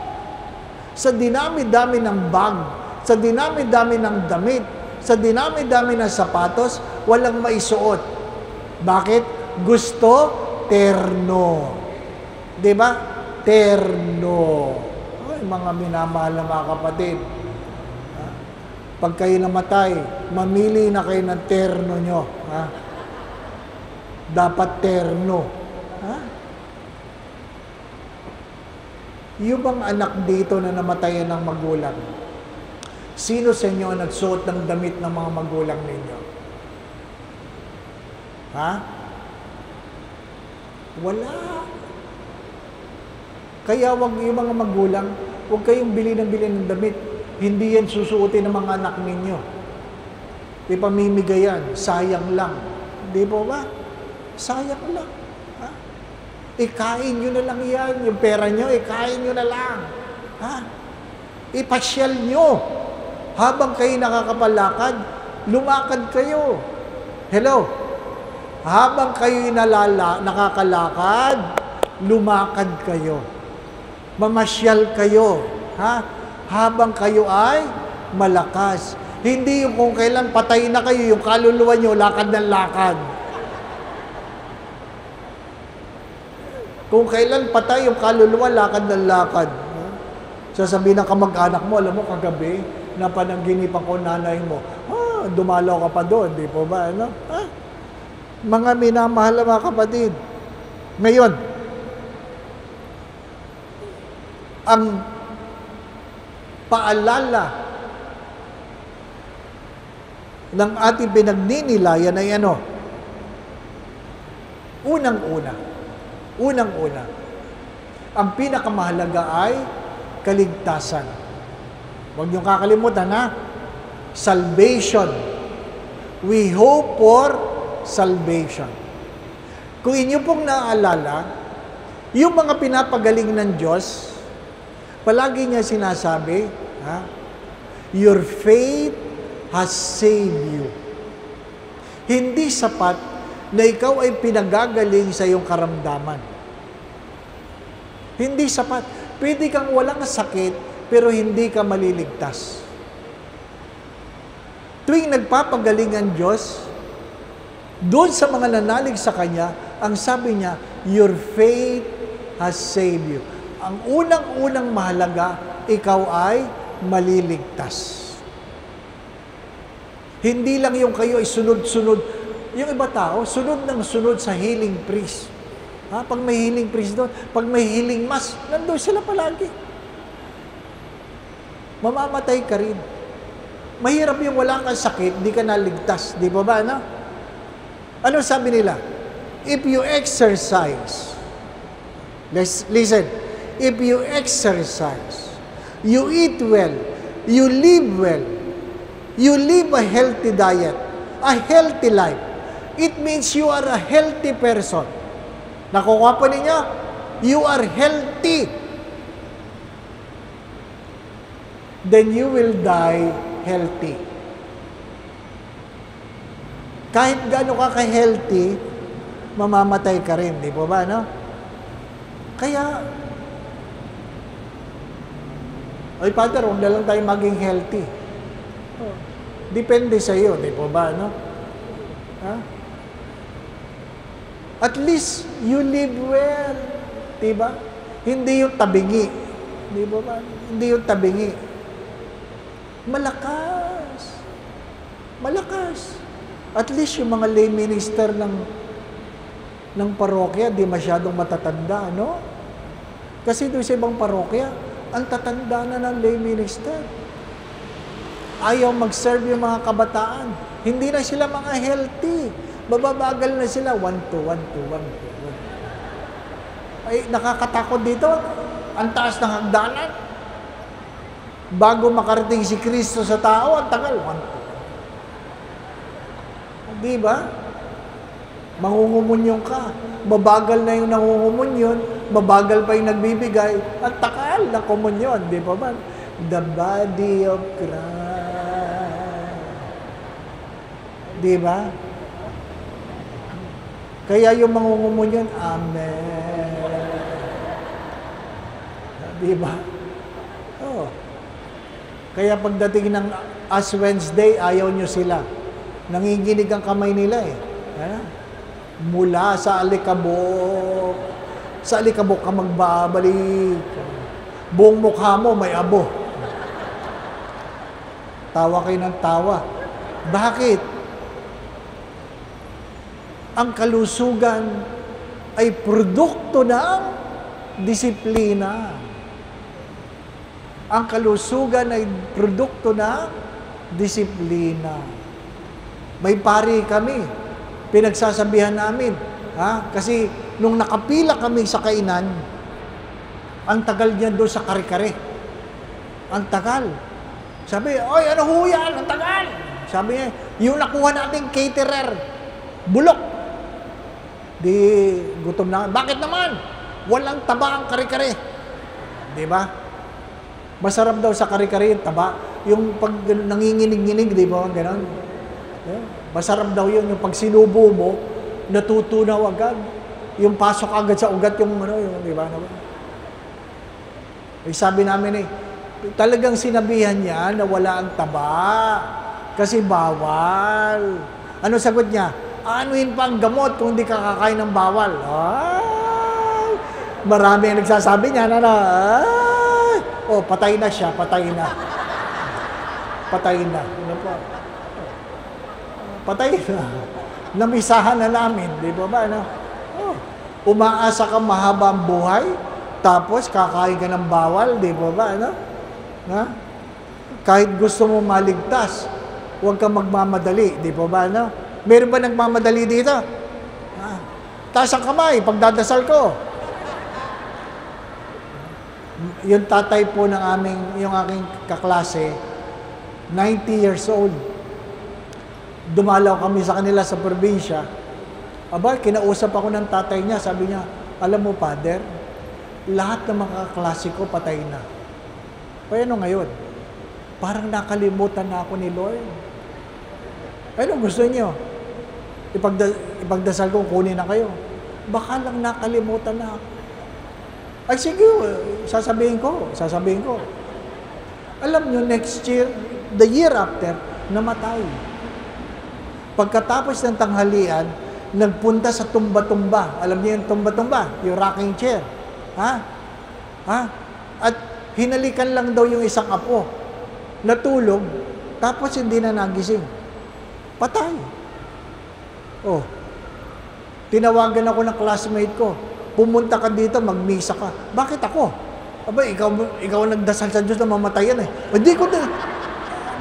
Sa dinami-dami ng bag, sa dinami-dami ng damit, sa dinami-dami ng sapatos, walang maisuot. Bakit? Gusto terno. Di ba? Terno. Ay, mga minamahal na mga kapatid. Pag kayo namatay, mamili na kayo ng terno nyo. Ha? Dapat terno. Ha? Yung bang anak dito na namatayan ng magulang? Sino sa inyo ang nagsuot ng damit ng mga magulang ninyo? Ha? Wala. Kaya wag yung mga magulang, huwag kayong bili ng damit. Hindi yan susuotin ng mga anak ninyo. Di pamimigay yan. Sayang lang. Di po ba? Sayang lang. Ikain nyo na lang yan. Yung pera nyo, ikain nyo na lang. Ha? Ipasyal nyo. Habang kayo nakakapalakad, lumakad kayo. Hello? Habang kayo nakakalakad, lumakad kayo. Mamasyal kayo. Ha? Habang kayo ay malakas. Hindi yung kung kailan patay na kayo, yung kaluluwa nyo, lakad ng lakad. Kung kailan patay yung kaluluwa, lakad ng lakad. Sasabihin ng kamag-anak mo, alam mo, kagabi, napanaginipan ko nanay mo. Dumalaw ka pa doon, di po ba? Ano? Mga minamahal na mga kapatid. Ngayon, ang paalala ng ating pinagninilayan ay ano? Unang-una, ang pinakamahalaga ay kaligtasan. Huwag niyong kakalimutan, ha? Salvation. We hope for salvation. Kung inyo pong naaalala, yung mga pinapagaling ng Diyos, palagi niya sinasabi, ha? Your faith has saved you. Hindi sapat na ikaw ay pinagagaling sa iyong karamdaman. Hindi sapat. Pwede kang walang sakit, pero hindi ka maliligtas. Tuwing nagpapagaling ang Diyos, doon sa mga nanalig sa Kanya, ang sabi niya, your faith has saved you. Ang unang-unang mahalaga, ikaw ay maliligtas. Hindi lang yung kayo ay sunod-sunod. Yung iba tao, sunod ng sunod sa healing priest. Ha? Pag may healing priest doon, pag may healing mass, nandun sila palagi. Mamamatay ka rin. Mahirap yung wala kang sakit, di ka naligtas. Di ba ba, ano? Ano sabi nila? If you exercise, listen, if you exercise, you eat well, you live well, you live a healthy diet, a healthy life, it means you are a healthy person. Nakukuha po ninyo? you are healthy, then you will die healthy. Kahit gaano ka ka-healthy, mamamatay ka rin, di po ba, no? Kaya, ay, Father, huwag na lang tayo maging healthy. Depende sa iyo, di po ba, no? Ha? At least, you live well, di ba? Hindi yung tabingi. Di ba? Hindi yung tabingi. Malakas. Malakas. At least yung mga lay minister ng parokya, di masyadong matatanda, no? Kasi doon sa ibang parokya, ang tatanda na ng lay minister. Ayaw mag-serve yung mga kabataan. Hindi na sila mga healthy. Mababagal na sila. 1, 2, 1, 2, 1, 2, 1. Ay, nakakatakot dito. Ang taas ng hagdanan. Bago makarating si Kristo sa tao, ang tagal. 1, 2. Di ba? Mangungumunyon ka. Mabagal na yung nangungumunyon, mabagal pa yung nagbibigay, at takal na komunyon. Di ba ba? The body of Christ. Di ba? Kaya yung mangungumunyon, Amen. Di ba? Oh. Kaya pagdating ng Ash Wednesday, ayaw nyo sila. Nanginginig ang kamay nila eh. Mula sa alikabok. Sa alikabok ka magbabalik. Buong mukha mo may abo. Tawa kayo ng tawa. Bakit? Ang kalusugan ay produkto ng disiplina. Ang kalusugan ay produkto ng disiplina. May pari kami. Pinagsasabihan namin. Kasi nung nakapila kami sa kainan, ang tagal niya doon sa kare-kare. Ang tagal. Sabi, oy, ano ho yan? Ang tagal. Sabi niya, yung nakuha nating caterer, bulok. Di, gutom na. Bakit naman? Walang taba ang kare-kare. Di ba? Masarap daw sa kare-kare yung taba. Yung pag nanginginig-nginig, di ba? Ganon. Yeah. Masarap daw yun. Yung pag sinubo mo, natutunaw agad. Yung pasok agad sa ugat yung ano, yung, di ba? Sabi namin talagang sinabihan niya na wala ang taba. Kasi bawal. Ano sagot niya? Anuhin pa ang gamot kung hindi ka kakain ng bawal. Ay! Marami ang nagsasabi niya na ay! Oh, patay na siya, patay na. Patay na. Ano po? Patay na. Namisahan na namin, di ba ba? Ano? Oh, umaasa ka mahaba ang buhay, tapos kakain ka ng bawal, di ba ba? Ano? Ha? Kahit gusto mo maligtas, huwag kang magmamadali, di ba ba? Ano? Meron ba nagmamadali dito? Taas ang kamay, pagdadasal ko. Yung tatay po ng yung aking kaklase, 90 years old. Dumalaw kami sa kanila sa probinsya. Aba, kinausap ako ng tatay niya. Sabi niya, alam mo, Father, lahat ng mga kaklase ko patay na. Ano ngayon? Parang nakalimutan na ako ni Lord. Ano gusto niyo? Ipagdasal ko, kunin na kayo. Baka lang nakalimutan na ako. Ay sige, sasabihin ko. Alam niyo, next year, the year after, namatay. Pagkatapos ng tanghalian, nagpunta sa tumba-tumba. Alam niyo yung tumba-tumba? Yung rocking chair. At hinalikan lang daw yung isang apo. Natulog, tapos hindi na nagising. Patay. Oh. Tinawagan ako ng classmate ko. Pumunta ka dito, magmisa ka. Bakit ako? Aba, ikaw nagdasal sa Diyos na mamatayan eh. Hindi ko din.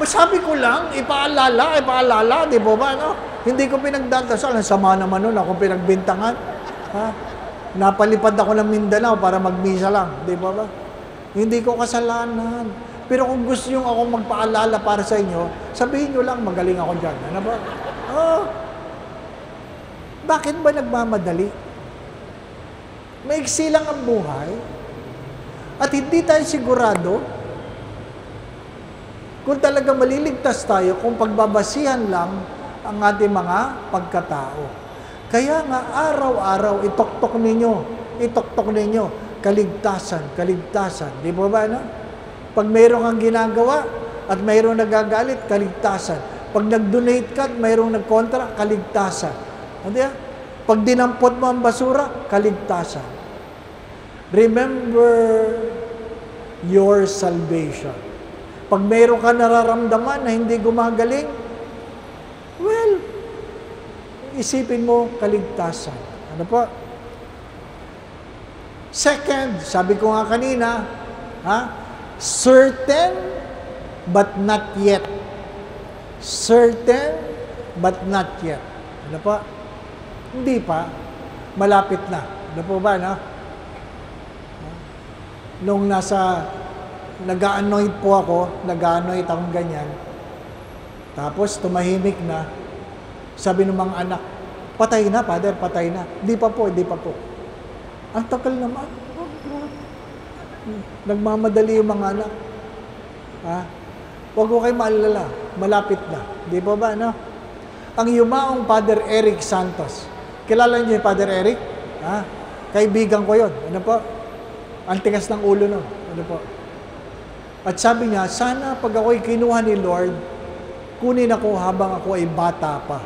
Sabi ko lang, ipaalala, di ba ba, no? Hindi ko pinagdadasal. Ang sama naman nun, ako pinagbintangan. Napalipad ako ng Mindanao para magmisa lang, di ba ba? Hindi ko kasalanan. Pero kung gusto nyo ako magpaalala para sa inyo, sabihin nyo lang, magaling ako dyan. Ano ba? Bakit ba nagmamadali? Maiksi lang ang buhay. At hindi tayo sigurado kung talaga maliligtas tayo kung pagbabasihan lang ang ating mga pagkatao. Kaya nga araw-araw itoktok ninyo, kaligtasan, kaligtasan. Di ba ba, no? Pag mayroong kang ginagawa at mayroong nagagalit, kaligtasan. Pag nag-donate ka at mayroong nagkontra, kaligtasan. Hindi ba? Pag dinampot mo ang basura, kaligtasan. Remember your salvation. Pag mayroon ka nararamdaman na hindi gumagaling, well, isipin mo kaligtasan. Ano po? Second, sabi ko nga kanina, certain but not yet. Certain but not yet. Ano po? Hindi pa. Malapit na. Ano po ba, no? Nung nag-anoint po ako, nag-anoint akong ganyan. Tapos tumahimik na. Sabi ng mga anak, patay na, Father, patay na. Di pa po. Ang takal naman. Nagmamadali yung mga anak. Huwag ko kayo maalala. Malapit na. Di pa ba, no? Ang yumaong Father Eric Santos. Kilala niyo yung Father Eric? Kaibigan ko yon. Ano po? Ang tigas ng ulo nun. Ano po? At sabi niya, sana pag ako'y kinuha ni Lord, kunin ako habang ako ay bata pa.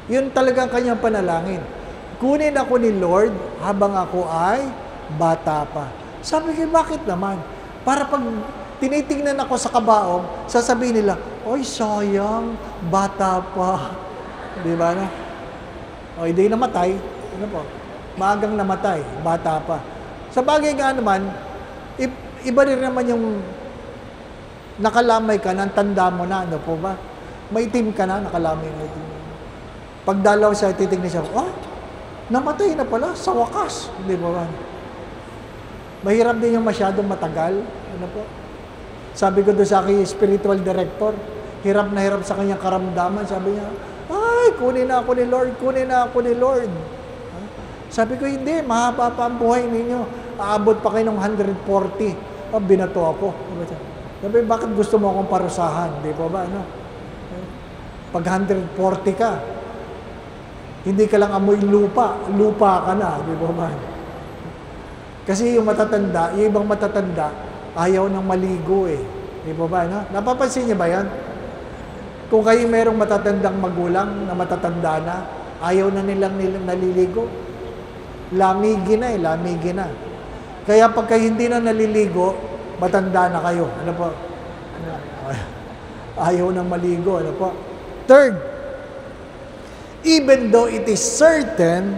Yun talagang kanyang panalangin. Kunin ako ni Lord habang ako ay bata pa. Sabi ko, bakit naman? Para pag tinitingnan ako sa kabaong, sasabihin nila, oy, sayang, bata pa. Di ba na? O, hindi namatay. Ano po? Maagang namatay, bata pa. Sa bagay nga naman, iba rin naman yung nakalamay ka na, tanda mo na, ano po ba? Maitim ka na, nakalamay na itim. Pag dalaw siya, titignan siya, namatay na pala, sa wakas. Hindi ba ba? Mahirap din yung masyadong matagal. Ano po? Sabi ko doon sa aking spiritual director, hirap na hirap sa kanyang karamdaman. Sabi niya, ay, kunin na ako ni Lord, kunin na ako ni Lord. Sabi ko, hindi, mahaba pa ang buhay ninyo. Aabot pa kayo ng 140. Binato ako. Sabi, bakit gusto mo akong parusahan? Di ba ba? Ano? Pag 140 ka, hindi ka lang amoy lupa ka na. Di ba ba? Kasi yung matatanda, yung ibang matatanda, ayaw nang maligo eh. Di ba ba? No? Napapansin niyo ba yan? Kung kayo merong matatandang magulang na matatanda na, ayaw na nilang naliligo. Lamigi na. Kaya pagka hindi na naliligo, matanda na kayo. Ano po? Ayaw nang maligo. Ano po? Third, even though it is certain,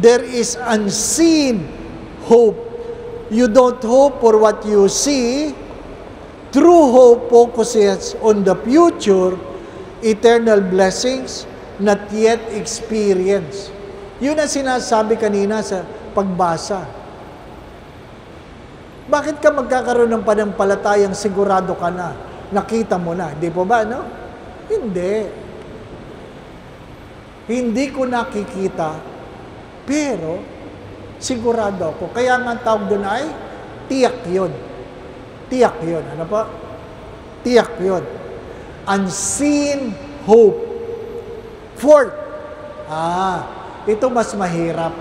there is unseen hope. You don't hope for what you see. True hope focuses on the future, eternal blessings, not yet experienced. Yun ang sinasabi kanina sa pagbasa. Bakit ka magkakaroon ng panampalatayang sigurado ka na? Nakita mo na. Di po ba, no? Hindi. Hindi ko nakikita, pero sigurado ako. Kaya nga ang tawag doon ay tiyak yun. Tiyak yun. Ano po? Tiyak yun. Unseen hope. Fourth, ito mas mahirap.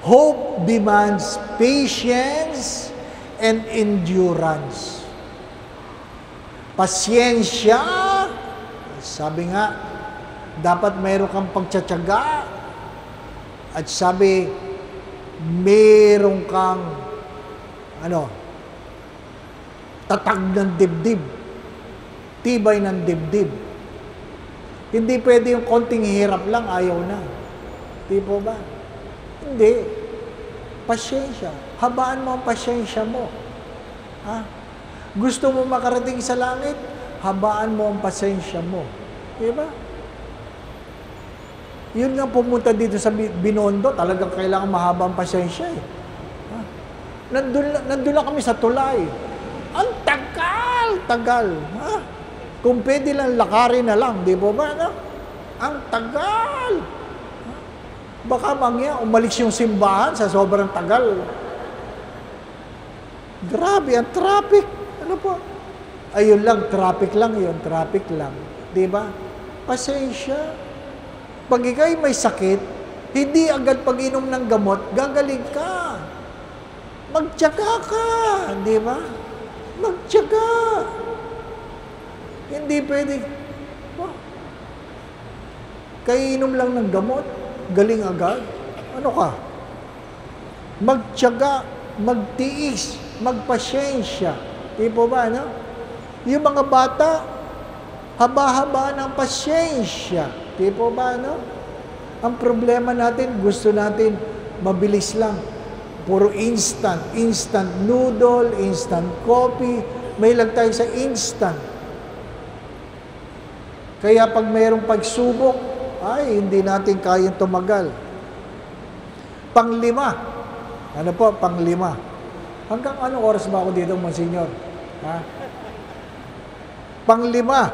Hope demands patience and endurance. Pasyensya. Sabi nga, dapat mayroon kang pagtsatsaga. At sabi, mayroon kang tatag ng dibdib. Tibay ng dibdib. Hindi pwede yung konting hirap lang, ayaw na. Di po ba? Hindi. Pasyensya. Habaan mo ang pasyensya mo. Gusto mo makarating sa langit? Habaan mo ang pasyensya mo. Di ba? Yun nga pumunta dito sa Binondo, talagang kailangan mahaba ang pasyensya eh. Nandun lang kami sa tulay. Ang tagal. Kung pwede lang lakarin na lang, di ba ba? Ang tagal. Baka mangya, umalis yung simbahan sa sobrang tagal. Grabe, ang traffic. Ano po? Ayun lang, traffic lang yun, traffic lang. Di ba? Pasensya. Pag ikaw'y may sakit, hindi agad pag-inom ng gamot, gagaling ka. Magtiyaga ka. Di ba? Magtiyaga. Hindi pwede. Kainom lang ng gamot, galing agad. Ano ka? Magtiyaga, magtiis, magpasyensya. Di po ba, no? Yung mga bata, haba-haba ng pasyensya. Di po ba, no? Ang problema natin, gusto natin mabilis lang. Puro instant. Instant noodle, instant coffee. May lang tayo sa instant. Kaya pag mayroong pagsubok, ay, hindi natin kayang tumagal. Panglima. Ano po, panglima. Hanggang anong oras ba ako dito, Monsignor? Ha? Panglima.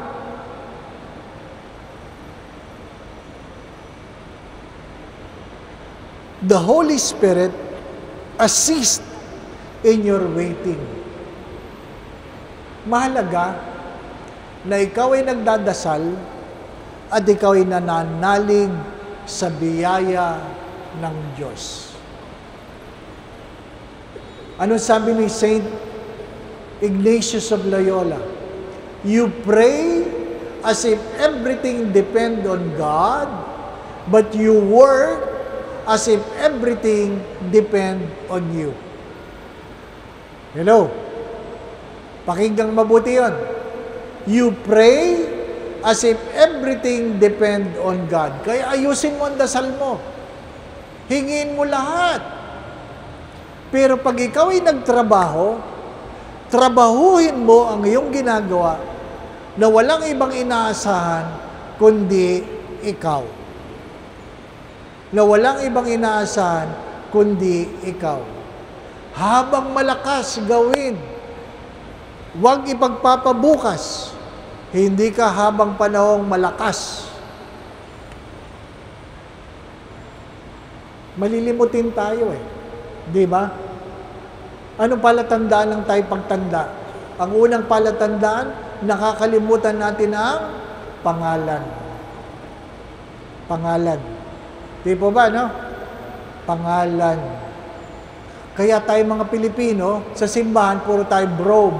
The Holy Spirit assist in your waiting. Mahalaga na ikaw ay nagdadasal at ikaw ay nananalig sa biyaya ng Diyos. Ano sabi ni Saint Ignatius of Loyola? You pray as if everything depend on God, but you work as if everything depend on you. Hello? Pakinggang mabuti yun. You pray as if everything depend on God. Kaya ayusin mo ang dasal mo. Hingin mo lahat. Pero pag ikaw ay nagtrabaho, trabahuhin mo ang iyong ginagawa na walang ibang inaasahan kundi ikaw. Na walang ibang inaasahan kundi ikaw. Habang malakas gawin, huwag ipagpapabukas. Hindi ka habang panahong malakas. Malilimutin tayo eh. Di ba? Anong palatandaan lang tayo pagtanda? Ang unang palatandaan, nakakalimutan natin ang pangalan. Pangalan. Di po ba, no? Pangalan. Kaya tayo mga Pilipino, sa simbahan, puro tayo bro,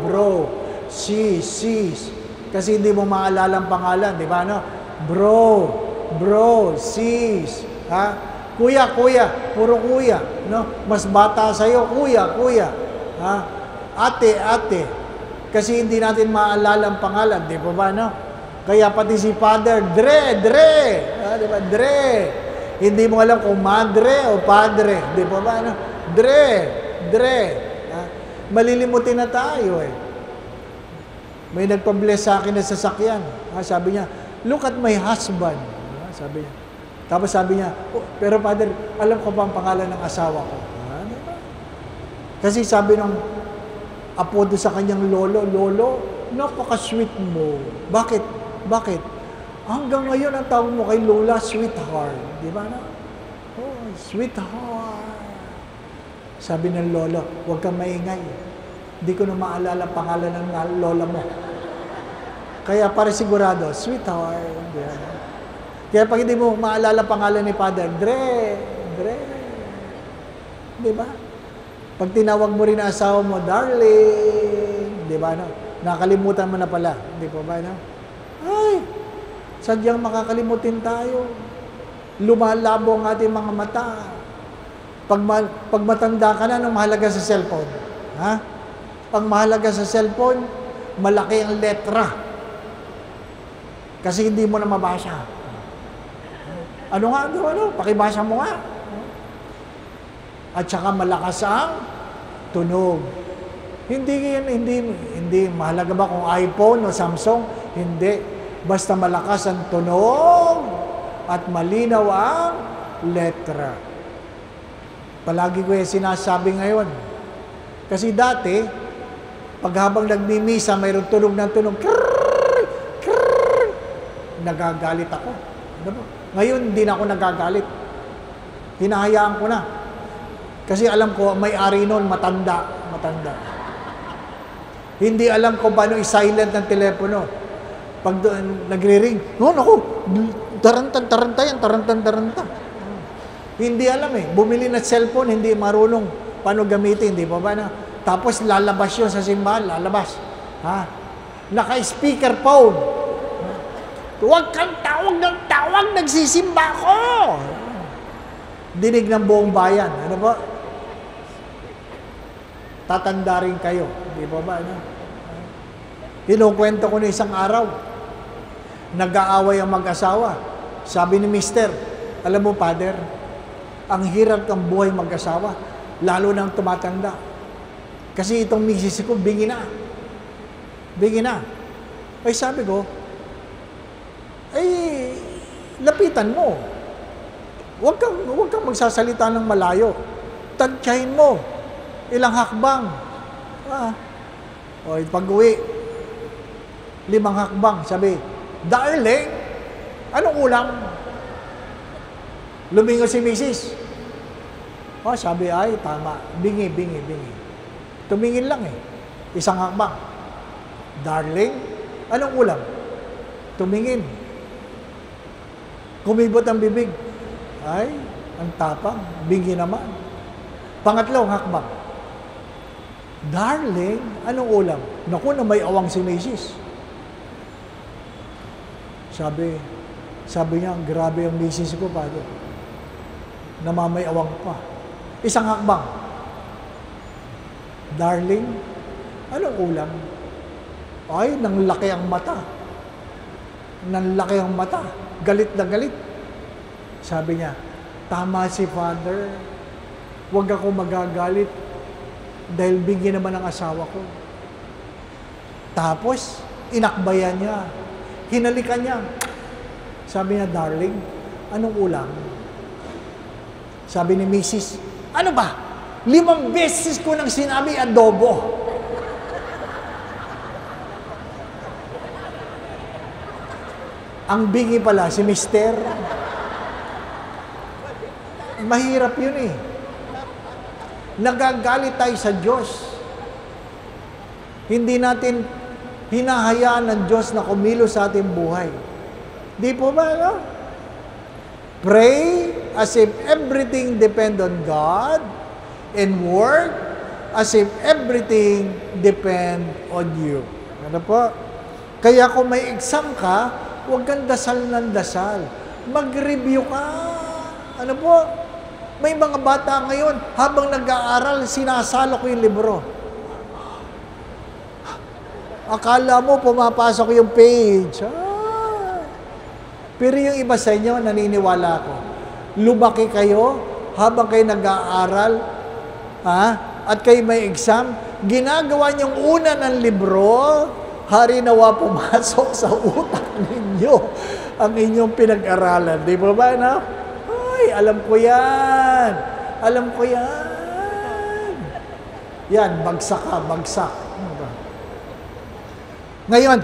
sis. Kasi hindi mo maalala ang pangalan, di ba, no? Bro, sis, ha? Kuya, puro kuya, no? Mas bata sa'yo, kuya, ha? Ate. Kasi hindi natin maalala ang pangalan, di ba, no? Kaya pati si Father, Dre, di ba, Dre. Hindi mo alam kung madre o padre, di ba, no? Dre, ha? Malilimutin na tayo, eh. May nagpa-bless sa akin na sasakyan. Sabi niya, look at my husband. Sabi niya. Tapos sabi niya, oh, pero Father, alam ko ba ang pangalan ng asawa ko? Diba? Kasi sabi ng apodo sa kanyang lolo, napaka-sweet mo. Bakit? Hanggang ngayon ang tawag mo kay Lola, sweetheart. Di ba na? Oh, sweetheart. Sabi ng lolo, huwag kang maingay. Hindi ko na maalala pangalan ng lola mo. Kaya para sigurado, sweetheart. Diba? Kaya pag hindi mo maalala pangalan ni Father, Dre. Di ba? Pag tinawag mo rin ang asawa mo, darling. Di ba? No? Nakalimutan mo na pala. Di ba? No? Ay, sadyang makakalimutin tayo. Lumalabo ang ating mga mata. Pag matanda ka na, anong mahalaga sa cellphone? Ha? Ang mahalaga sa cellphone, malaki ang letra. Kasi hindi mo na mabasa. Ano? Pakibasa mo nga. At saka malakas ang tunog. Hindi mahalaga ba kung iPhone o Samsung? Hindi. Basta malakas ang tunog at malinaw ang letra. Palagi ko yung sinasabi ngayon. Kasi dati, pag habang nagmimisa, mayroong tunog ng tunog, nagagalit ako. Ano ba? Ngayon, hindi na ako nagagalit. Hinahayaan ko na. Kasi alam ko, may-ari nun, matanda. Hindi alam ko paano i-silent ng telepono. Pag nagre-ring, naku, taranta. Hindi alam eh. Bumili na cellphone, hindi marunong paano gamitin, di ba ba na? Tapos lalabas yun sa simbahan, lalabas. Ha? Naka-speaker phone. Huwag kang tawag ng tawag, nagsisimba ko. Dinig ng buong bayan. Ano ba? Tatanda rin kayo. Di ba ba? Ano? Kinukwento ko na isang araw. Nag-aaway ang mag-asawa. Sabi ni Mister, alam mo, Father, ang hirap ng buhay mag-asawa, lalo nang tumatanda. Kasi itong misis ko, bingi na. Ay sabi ko, ay lapitan mo. Huwag kang magsasalita ng malayo. Tantyahin mo. Ilang hakbang. O pag-uwi, 5 hakbang. Sabi, darling, anong ulam? Lumingo si misis. Sabi, ay, tama. Bingi. Tumingin lang eh. 1 hakbang. Darling, anong ulam? Tumingin. Kumibot ang bibig. Ay, ang tapang. Bingi naman. Pangatlong hakbang. Darling, anong ulam? Naku, na may awang si misis. Sabi niya, grabe ang misis ko, Father. Namamay awang pa. 1 hakbang. Darling, anong ulam? Ay, nanglaki ang mata. Galit na galit. Sabi niya, tama si Father. Huwag ako magagalit dahil bigyan naman ang asawa ko. Tapos, inakbayan niya. Hinalikan niya. Sabi niya, darling, anong ulam? Sabi ni Mrs., ano ba? 5 beses ko nang sinabi adobo. Ang bingi pala, si Mister. Mahirap yun eh. Nagagalit tayo sa Diyos. Hindi natin hinahayaan ng Diyos na kumilos sa ating buhay. Di po ba, no? Pray as if everything depend on God and work as if everything depend on you. Ano po? Kaya kung may exam ka, huwag kang dasal ng dasal. Mag-review ka. Ano po? May mga bata ngayon, habang nag-aaral, sinasalo ko yung libro. Akala mo, pumapasok yung page. Pero yung iba sa inyo, naniniwala ko. Lumaki kayo, habang kayo nag-aaral, at kayo may exam, ginagawa niyong una ng libro, hari nawa pumasok sa utak ninyo ang inyong pinag-aralan. Di ba ba, no? Ay, alam ko yan. Yan, bagsak ka, bagsak. Ngayon,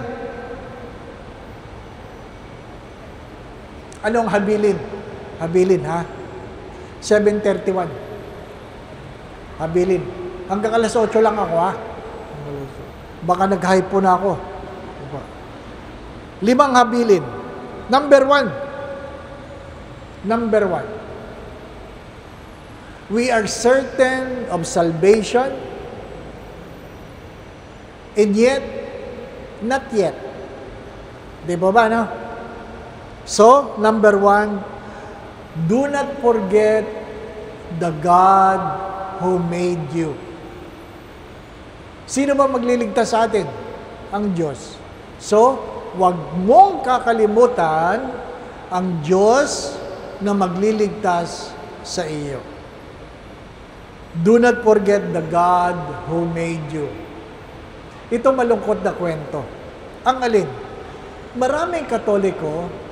anong habilin? Habilin, ha? 7:31. Habilin. Hanggang alas 8 lang ako, ha? Baka nag-hype po na ako. 5 habilin. Number 1. We are certain of salvation, and yet, not yet. Di ba ba, no? So, number 1, do not forget the God who made you. Sino ba magliligtas sa atin? Ang Diyos. So, huwag mong kakalimutan ang Diyos na magliligtas sa iyo. Do not forget the God who made you. Ito malungkot na kwento. Ang alin? Maraming Katoliko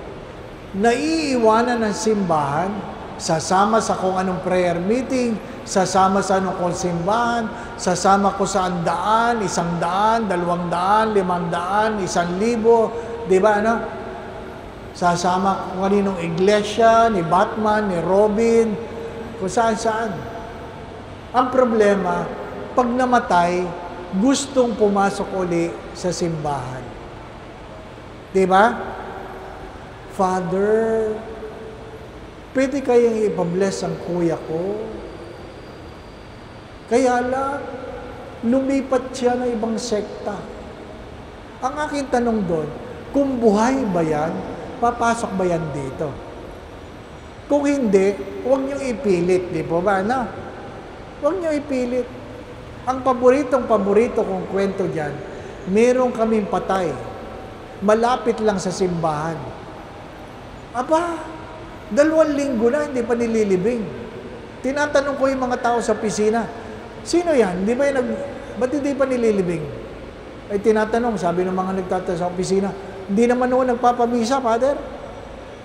naiiwanan ng simbahan, sasama sa kung anong prayer meeting, sasama sa anong simbahan, sasama ko sa 100, 100, 200, 500, 1,000, di ba, ano? Sasama kung kaninong iglesia, ni Batman, ni Robin, kung saan-saan. Ang problema, pag namatay, gustong pumasok uli sa simbahan. Diba? Father, pwede kayang ipabless ang kuya ko? Kaya lang, lumipat siya ng ibang sekta. Ang aking tanong doon, kung buhay ba yan, papasok ba yan dito? Kung hindi, huwag niyong ipilit, di po ba? No? Huwag niyong ipilit. Ang paborito kong kwento dyan, meron kaming patay. Malapit lang sa simbahan. Aba, 2 linggo na, hindi pa nililibing. Tinatanong ko yung mga tao sa opisina, sino yan? Ba't hindi pa nililibing? Ay tinatanong, sabi ng mga nagtatanong sa opisina, hindi naman noon nagpapamisa, Father.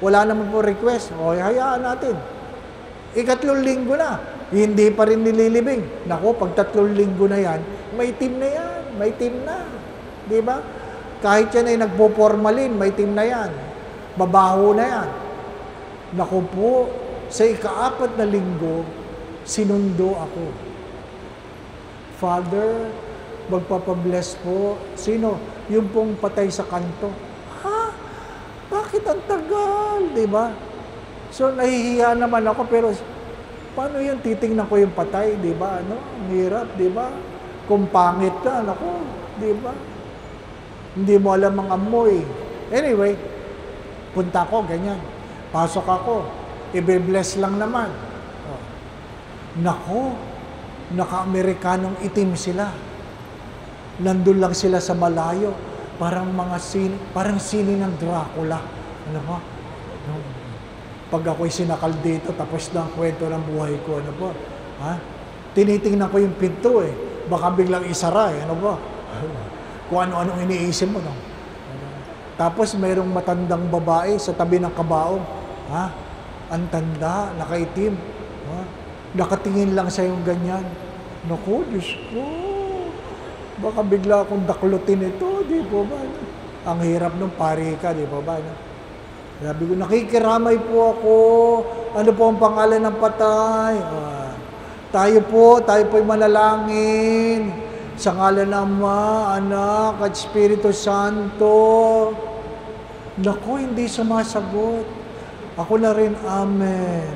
Wala naman po request. O, hayaan natin. 3 linggo na, hindi pa rin nililibing. Naku, pag 3 linggo na yan, may team na yan. May team na. Di ba? Kahit yan ay nagpo-formalin, may team na yan. Babaho na yan. Naku po, sa 4 na linggo, sinundo ako. Father, magpapabless po. Sino? Yung pong patay sa kanto. Ha? Bakit ang tagal? Diba? So, nahihiya naman ako, pero paano yun? Titingnan ko yung patay, diba? Ano? Ang hirap, diba? Kung pangit ka, naku, diba? Hindi mo alam ang amoy. Anyway, punta ko, ganyan. Pasok ako. Ibe-bless lang naman. Oh. Nako, naka-Amerikanong itim sila. Nandun lang sila sa malayo. Parang parang sini ng Dracula. Ano ba? No. Pag ako'y sinakal dito, tapos na ang kwento ng buhay ko. Ano ba? Ha? Tinitingnan ko yung pinto eh. Baka biglang isara eh. Ano ba? Kung ano-anong iniisip mo. No? Tapos mayroong matandang babae sa tabi ng kabaong. Ha? Ang tanda, nakaitim. Ha? Nakatingin lang sa yung ganyan. Naku, Diyos ko. Baka bigla akong daklutin ito, di po ba? Ang hirap nung pari ka, di po ba? Sabi ko, nakikiramay po ako. Ano po ang pangalan ng patay? Tayo po'y manalangin. Sa ngalan ng Ama, Anak, at Espiritu Santo. Naku, hindi sumasagot. Ako na rin, Amen.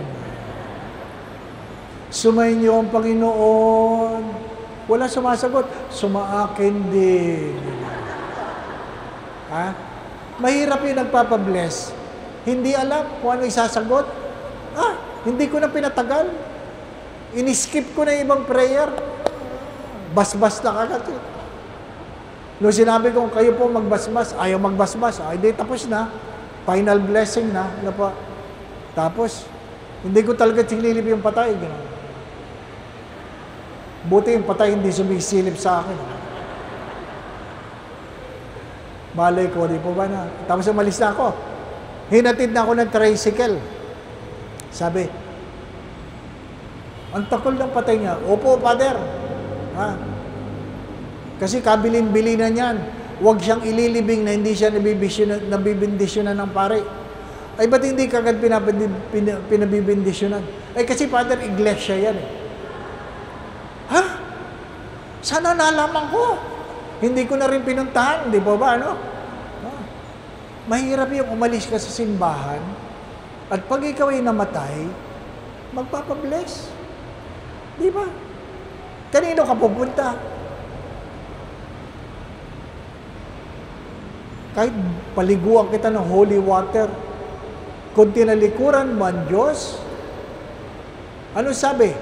Sumainyo ang Panginoon. Wala sumasagot. Sumaakin din. Ha? Mahirap yung nagpapabless. Hindi alam kung ano isasagot. Hindi ko na pinatagal. Iniskip ko na ibang prayer. Basbas na kagad. Nung sinabi ko, kayo po magbasbas, ayaw magbasbas. Hindi, tapos na. Final blessing na. Ano pa? Tapos, hindi ko talaga sinilip yung patay. Gano'n. Buti yung patay hindi sumisilip sa akin. Malay ko, di po ba na? Tapos umalis na ako. Hinatid na ako ng tricycle. Sabi, ang takol ng patay niya. Opo, Father. Ha? Kasi kabilin-bili na niyan. Huwag siyang ililibing na hindi siya nabibindisyonan ng pare. Ay, ba't hindi kagad pinabibindisyonan? Ay, kasi Father, iglesia yan eh. Ha? Sana nalaman ko. Hindi ko na rin pinuntahan, di ba ba, ano? Mahirap yung umalis ka sa simbahan at pag ikaw ay namatay, magpapabless. Di ba? Kanino ka pupunta? Kahit paliguan kita ng holy water, kung tinalikuran mo ang Diyos, ano sabi?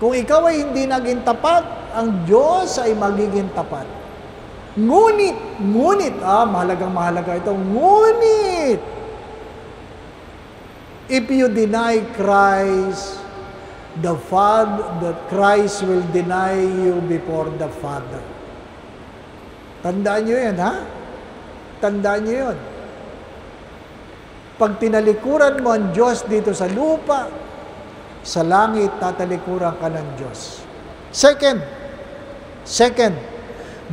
Kung ikaw ay hindi naging tapat, ang Diyos ay magiging tapat. Ngunit, mahalagang-mahalaga ito, ngunit, if you deny Christ, that Christ will deny you before the Father. Tandaan nyo yan, ha? Tandaan nyo yun. Pag tinalikuran mo ang Diyos dito sa lupa, sa langit, tatalikuran ka ng Diyos. Second,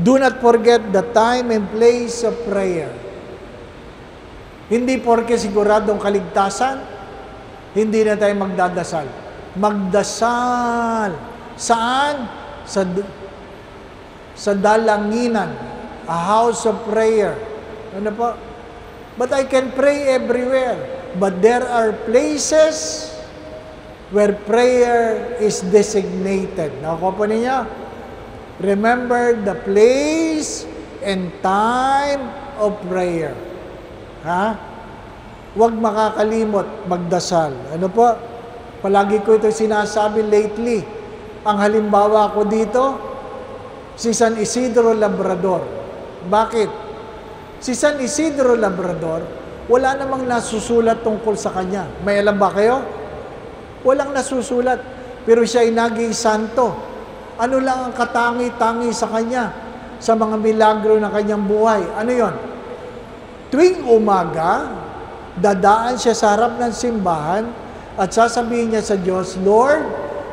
do not forget the time and place of prayer. Hindi porke siguradong kaligtasan, hindi na tayo magdadasal. magdasal. Saan? Sa dalanginan, a house of prayer. Ano po? But I can pray everywhere. But there are places where prayer is designated. Nakuha po niya? Remember the place and time of prayer. Ha? Huwag makakalimot magdasal. Ano po? Palagi ko ito sinasabi lately. Ang halimbawa ko dito, si San Isidro Labrador. Bakit? Si San Isidro Labrador, wala namang nasusulat tungkol sa kanya. May alam ba kayo? Walang nasusulat. Pero siya ay naging santo. Ano lang ang katangi-tangi sa kanya? Sa mga milagro ng kanyang buhay. Ano yon? Tuwing umaga, dadaan siya sa harap ng simbahan at sasabihin niya sa Diyos, Lord,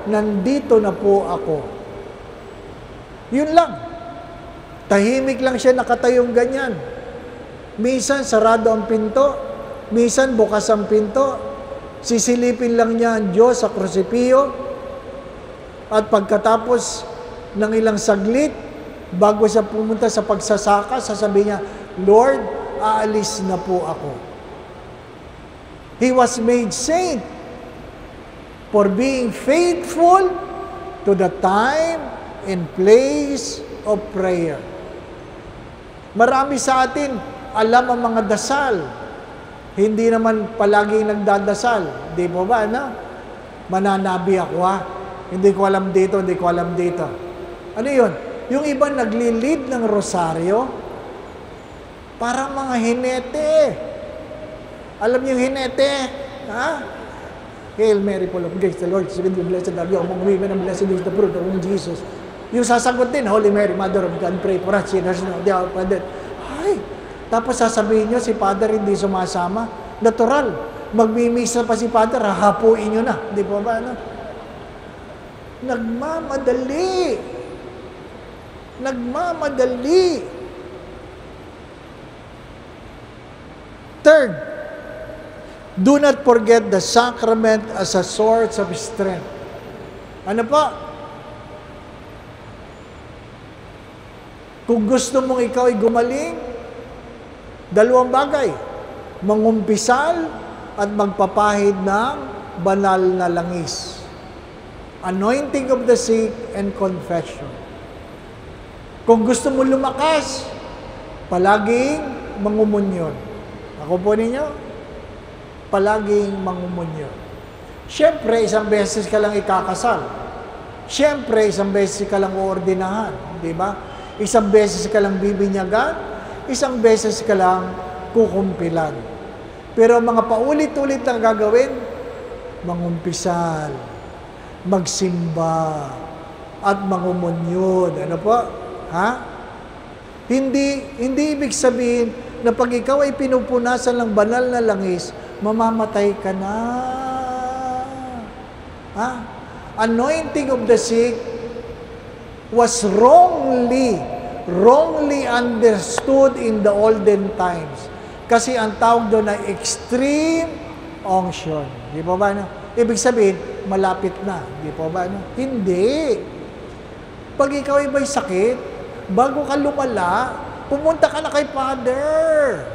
nandito na po ako. Yun lang. Tahimik lang siya nakatayong ganyan. Minsan sarado ang pinto, minsan bukas ang pinto, sisilipin lang niya ang Diyos sa krusipiyo, at pagkatapos ng ilang saglit, bago siya pumunta sa pagsasaka, sasabihin niya, Lord, aalis na po ako. He was made saint for being faithful to the time and place of prayer. Marami sa atin alam ang mga dasal. Hindi naman palaging nagdadasal. Di po ba, no? Mananabi ako, ha? Hindi ko alam dito, hindi ko alam dito. Ano yun? Yung iba nagli-lead ng rosaryo, parang mga hinete. Alam niyo yung hinete? Ha? Hail Mary, full of grace, the Lord is with you, blessed are you among women, and blessed is the fruit of whom Jesus. Yung sasagot din, Holy Mary, Mother of God, pray for us sinners now, the hour of our death. Ay, tapos sasabihin nyo, si Father hindi sumasama. Natural. Magmimisa pa si Father, hahapuin nyo na. Di po ba, ano? Nagmamadali. Nagmamadali. Third, do not forget the sacrament as a source of strength. Ano po? Kung gusto mong ikaw ay gumaling, dalawang bagay, mangumpisal at magpapahid ng banal na langis. Anointing of the sick and confession. Kung gusto mo lumakas, palaging mangumunyon. Ako po ninyo, palaging mangumunyon. Siyempre, isang beses ka lang ikakasal. Siyempre, isang beses ka lang uordinahan. Di ba? Isang beses ka lang bibinyagan, isang beses ka lang kukumpilan. Pero mga paulit-ulit na gagawin, mangumpisal, magsimba, at mangumunyon. Ano po? Ha? Hindi ibig sabihin na pag ikaw ay pinupunasan ng banal na langis, mamamatay ka na. Ha? Anointing of the sick was wrongly understood in the olden times. Kasi ang tawag doon ay extreme unction. Di po ba? No? Ibig sabihin, malapit na. Di po ba? No? Hindi. Pag ikaw ay may sakit, bago ka lumala, pumunta ka na kay Father.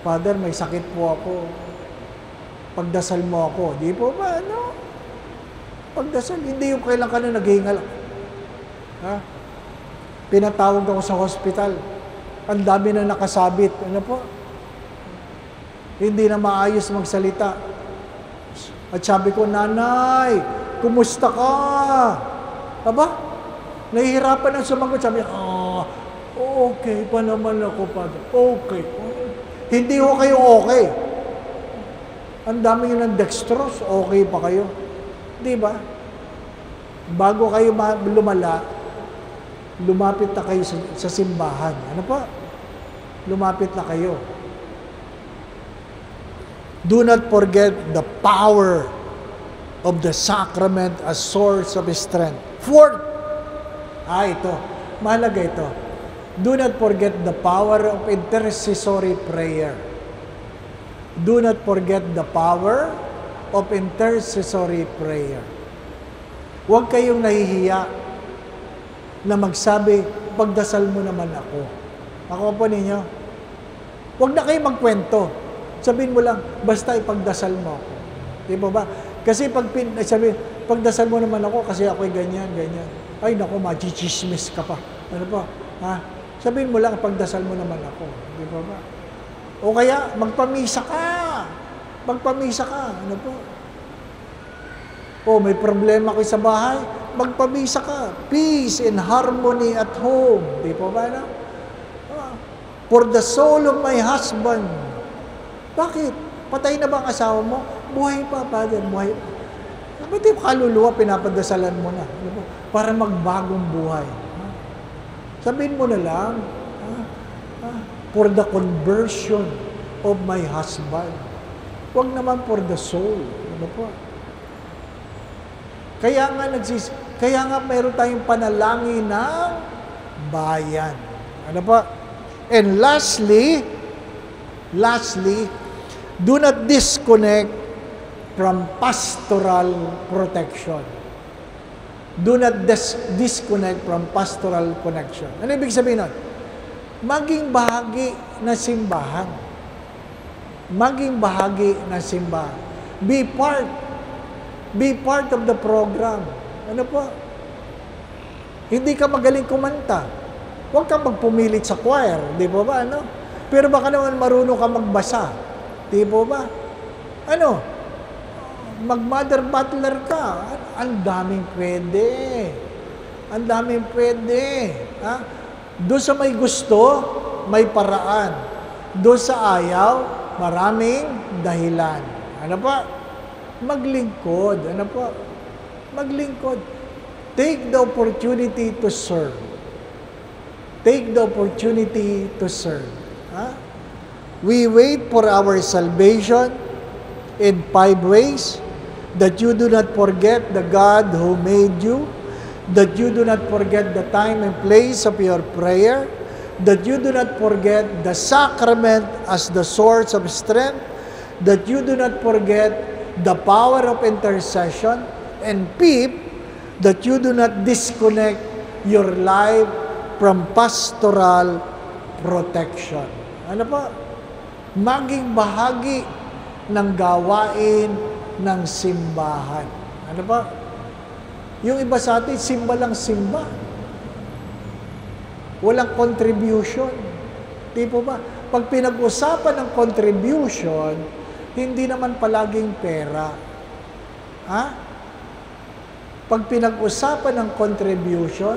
Father, may sakit po ako. Pagdasal mo ako. Di po ba? No? Pagdasal, hindi yung kailan ka na naghingal. Ha? Pinatawag ako sa hospital. Ang dami na nakasabit. Ano po? Hindi na maayos magsalita. At sabi ko, Nanay, kumusta ka? Aba? Nahihirapan ang sumagot. Sabi, okay pa naman ako, Father. Okay. Hindi ho kayo okay. Ang dami nyo ng dextrose, okay pa kayo. Di ba? Bago kayo lumala, lumapit na kayo sa simbahan. Ano pa? Lumapit na kayo. Do not forget the power of the sacrament as source of strength. Fourth, ito. Mahalaga ito. Do not forget the power of intercessory prayer. Do not forget the power of intercessory prayer. Huwag kayong nahihiya na magsabi, pagdasal mo naman ako. Ako po ninyo. Huwag na kayo magkwento. Sabihin mo lang, basta ipagdasal mo ako. Di ba ba? Kasi sabi, pagdasal mo naman ako kasi ako'y ganyan, ganyan. Ay, naku, machichismis ka pa. Ano po? Ha? Sabihin mo lang, pagdasal mo naman ako. Di ba ba? O kaya, magpamisa ka. Magpamisa ka. Ano po? O, may problema ko sa bahay. Magpamisa ka. Peace and harmony at home. Di ba ba? No? For the soul of my husband. Bakit? Patay na ba ang asawa mo? Buhay pa, Father. Buhay pa. Ba't yung kaluluwa, pinapadasalan mo na? Ano po? Para magbagong buhay. Sabihin mo na lang, for the conversion of my husband. Huwag naman for the soul. Ano po? Kaya nga mayroon tayong panalangin ng bayan. Ano po? And lastly, do not disconnect from pastoral protection. Do not disconnect from pastoral connection. Ano ibig sabihin nun? Maging bahagi ng simbahan. Maging bahagi ng simbahan. Be part of the program. Ano po? Hindi ka magaling kumanta. Huwag kang magpumilit sa choir. Di ba ba? Ano? Pero baka naman marunong ka magbasa. Di ba ba? Ano? Mag-mother butler ka. Ang daming pwede. Ang daming pwede. Ha? Doon sa may gusto, may paraan. Doon sa ayaw, maraming dahilan. Ano pa? Maglingkod. Ano pa? Maglingkod. Take the opportunity to serve. Take the opportunity to serve. Ha? We wait for our salvation in 5 ways. That you do not forget the God who made you. That you do not forget the time and place of your prayer. That you do not forget the sacrament as the source of strength. That you do not forget the power of intercession. And fifth, that you do not disconnect your life from pastoral protection. Ano pa? Maging bahagi ng gawain ng simbahan. Ano pa? Yung iba sa atin, simba lang simba. Walang contribution. Di po ba? Pag pinag-usapan ng contribution, hindi naman palaging pera. Ha? Pag pinag-usapan ng contribution,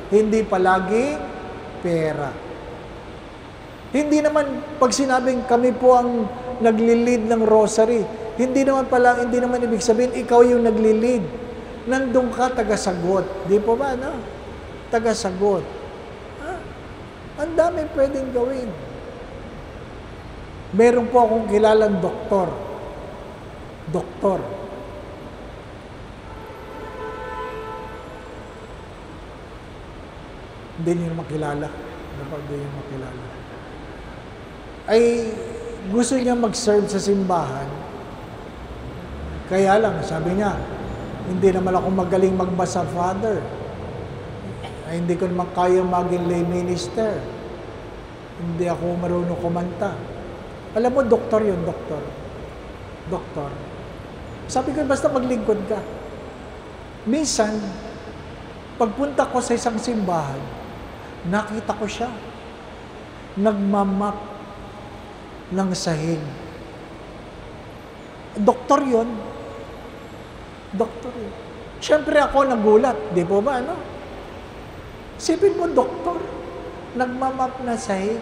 hindi palaging pera. Hindi naman, pag sinabing kami po ang nagli-lead ng rosary, hindi naman ibig sabihin, ikaw yung nagli-lead. Nandun ka, taga-sagot. Di po ba, no? Taga-sagot. Ha? Ang dami pwedeng gawin. Meron po akong kilalang doktor. Doktor. Hindi niyo makilala. Hindi niyo makilala. Ay, gusto niya mag-serve sa simbahan. Kaya lang, sabi niya, hindi naman ako magaling magbasa, Father. Ay, hindi ko naman kaya maging lay minister. Hindi ako marunong kumanta. Alam mo, doktor yun, doktor. Doktor. Sabi ko, basta maglingkod ka. Minsan, pagpunta ko sa isang simbahan, nakita ko siya. Nagmamap ng sahig. Doktor yun. Doktor yun. Siyempre ako nagulat. Di po ba, ano? Sipin mo, doktor. Nagmamap na sahig.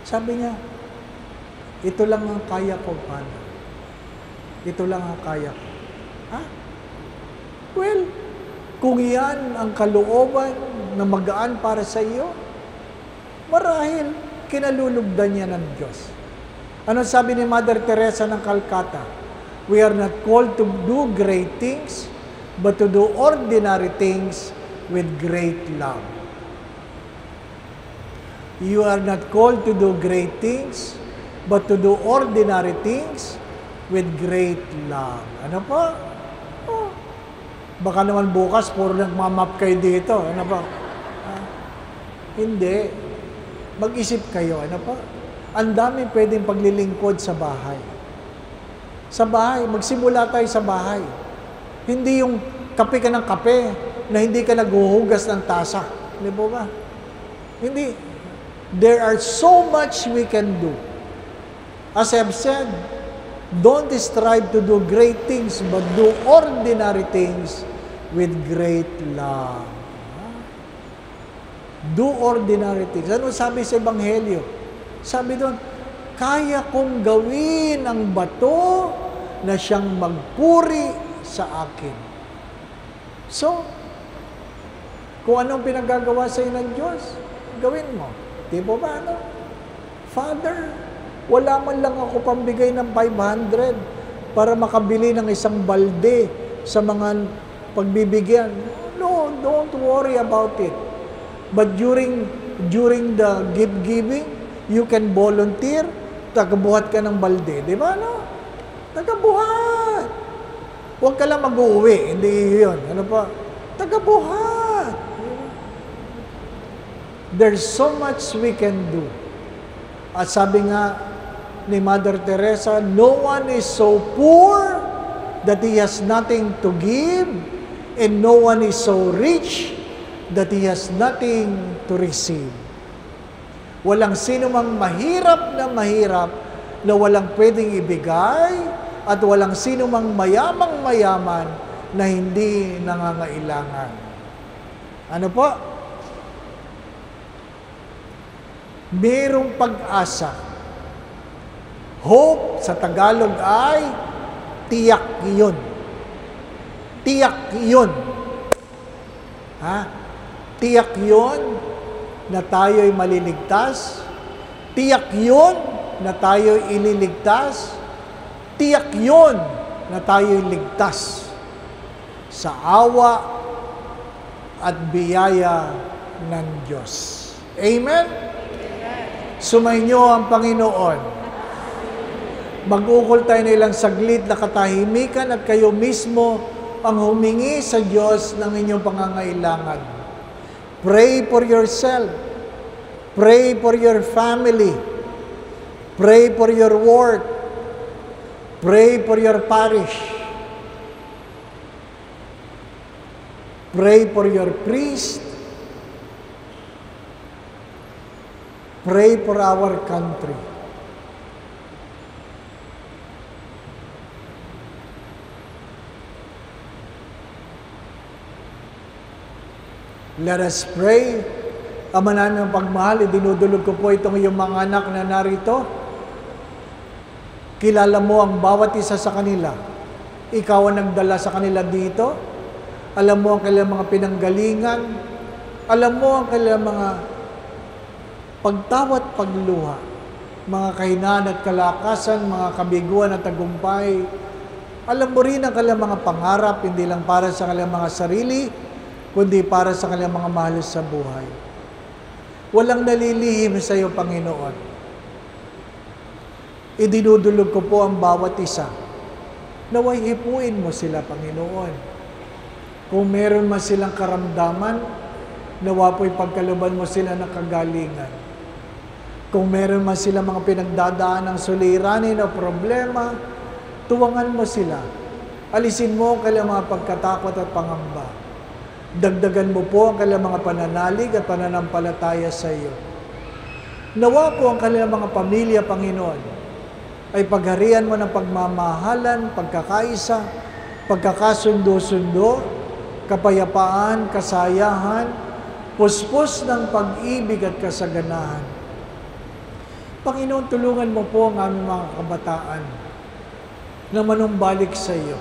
Sabi niya, ito lang ang kaya ko, Father. Ito lang ang kaya ko. Ha? Well, kung yan ang kalooban na magaan para sa iyo, marahil kinalulugdan niya ng Diyos. Ano sabi ni Mother Teresa ng Calcutta? We are not called to do great things, but to do ordinary things with great love. You are not called to do great things, but to do ordinary things with great love. Ano po? Oh. Baka naman bukas, puro nagmamap kayo dito. Ano po? Hindi. Mag-isip kayo. Ano po? Ang dami pwedeng paglilingkod sa bahay. Sa bahay. Magsimula tayo sa bahay. Hindi yung kape ka ng kape na hindi ka naghuhugas ng tasa. Hindi po ba? Hindi. There are so much we can do. As I've said, don't strive to do great things, but do ordinary things with great love. Do ordinary things. Ano sabi sa Ebanghelyo? Sabi doon, kaya kong gawin ang bato na siyang magpuri sa akin. So, kung anong pinagagawa sa iyo ng Diyos, gawin mo. Di ba ba, ano? Father, wala man lang ako pambigay ng 500 para makabili ng isang balde sa mga pagbibigyan. No, don't worry about it. But during the gift-giving, you can volunteer, tagabuhat ka ng balde. Di ba, no? Tagabuhat! Huwag ka lang mag-uwi. Hindi yun. Ano pa? Tagabuhat! There's so much we can do. At sabi nga ni Mother Teresa, no one is so poor that he has nothing to give, and no one is so rich that he has nothing to receive. Walang sino mang mahirap na walang pwedeng ibigay, at walang sino mang mayamang mayaman na hindi nangangailangan. Ano po? Merong pag-asa. Hope sa Tagalog ay tiyak yun. Tiyak yun. Ha? Tiyak yun na tayo'y maliligtas. Tiyak yun na tayo'y ililigtas. Tiyak yun na tayo'y ligtas sa awa at biyaya ng Diyos. Amen? Sumainyo ang Panginoon. Mag-ukol tayo na ilang saglit na katahimikan at kayo mismo ang humingi sa Diyos ng inyong pangangailangan. Pray for yourself. Pray for your family. Pray for your work. Pray for your parish. Pray for your priest. Pray for our country. Let us pray. Ama namin ang pagmahal, idinudulog ko po itong iyong mga anak na narito. Kilala mo ang bawat isa sa kanila. Ikaw ang nagdala sa kanila dito. Alam mo ang kanilang mga pinanggalingan. Alam mo ang kanilang mga pagtawat pagluha, mga kahinaan at kalakasan, mga kabiguan at tagumpay. Alam mo rin ang kanilang mga pangarap, hindi lang para sa kanilang mga sarili, kundi para sa kanilang mga mahal sa buhay. Walang nalilihim sa iyo, Panginoon. Idinudulog ko po ang bawat isa. Naway hipuin mo sila, Panginoon. Kung meron man silang karamdaman, nawa po'y pagkaluban mo sila ng kagalingan. Kung meron man sila mga pinagdadaan ng suliranin o problema, tuwangan mo sila. Alisin mo ang kanilang mga pagkatakot at pangamba. Dagdagan mo po ang kanilang mga pananalig at pananampalataya sa iyo. Nawa po ang kanilang mga pamilya, Panginoon, ay pagharian mo ng pagmamahalan, pagkakaisa, pagkakasundo-sundo, kapayapaan, kasayahan, puspos ng pag-ibig at kasaganahan. Panginoon, tulungan mo po ang aming mga kabataan na manumbalik sa iyo.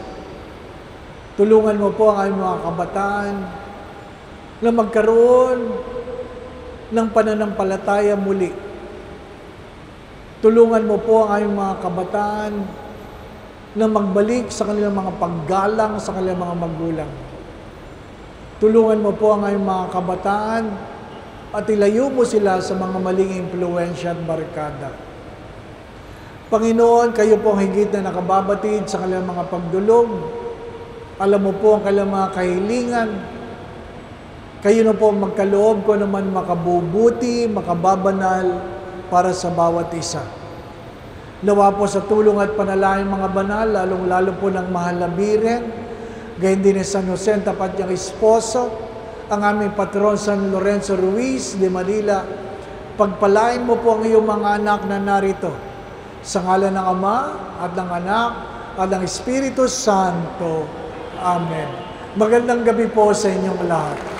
Tulungan mo po ang aming mga kabataan na magkaroon ng pananampalataya muli. Tulungan mo po ang aming mga kabataan na magbalik sa kanilang mga paggalang sa kanilang mga magulang. Tulungan mo po ang aming mga kabataan at ilayo mo sila sa mga maling impluwensya at barkada. Panginoon, kayo po ang higit na nakababatid sa kanilang mga pagdulog. Alam mo po ang kailang mga kahilingan. Kayo na po magkaloob ko naman makabubuti, makababanal para sa bawat isa. Nawa po sa tulong at panalangin mga banal, lalong-lalo po ng mahal na Birhen, gayon din ni San Jose, tapat niyang esposo, ang aming patron San Lorenzo Ruiz de Manila. Pagpalain mo po ang iyong mga anak na narito, sa ngalan ng Ama at ng Anak at ng Espiritu Santo. Amen. Magandang gabi po sa inyong lahat.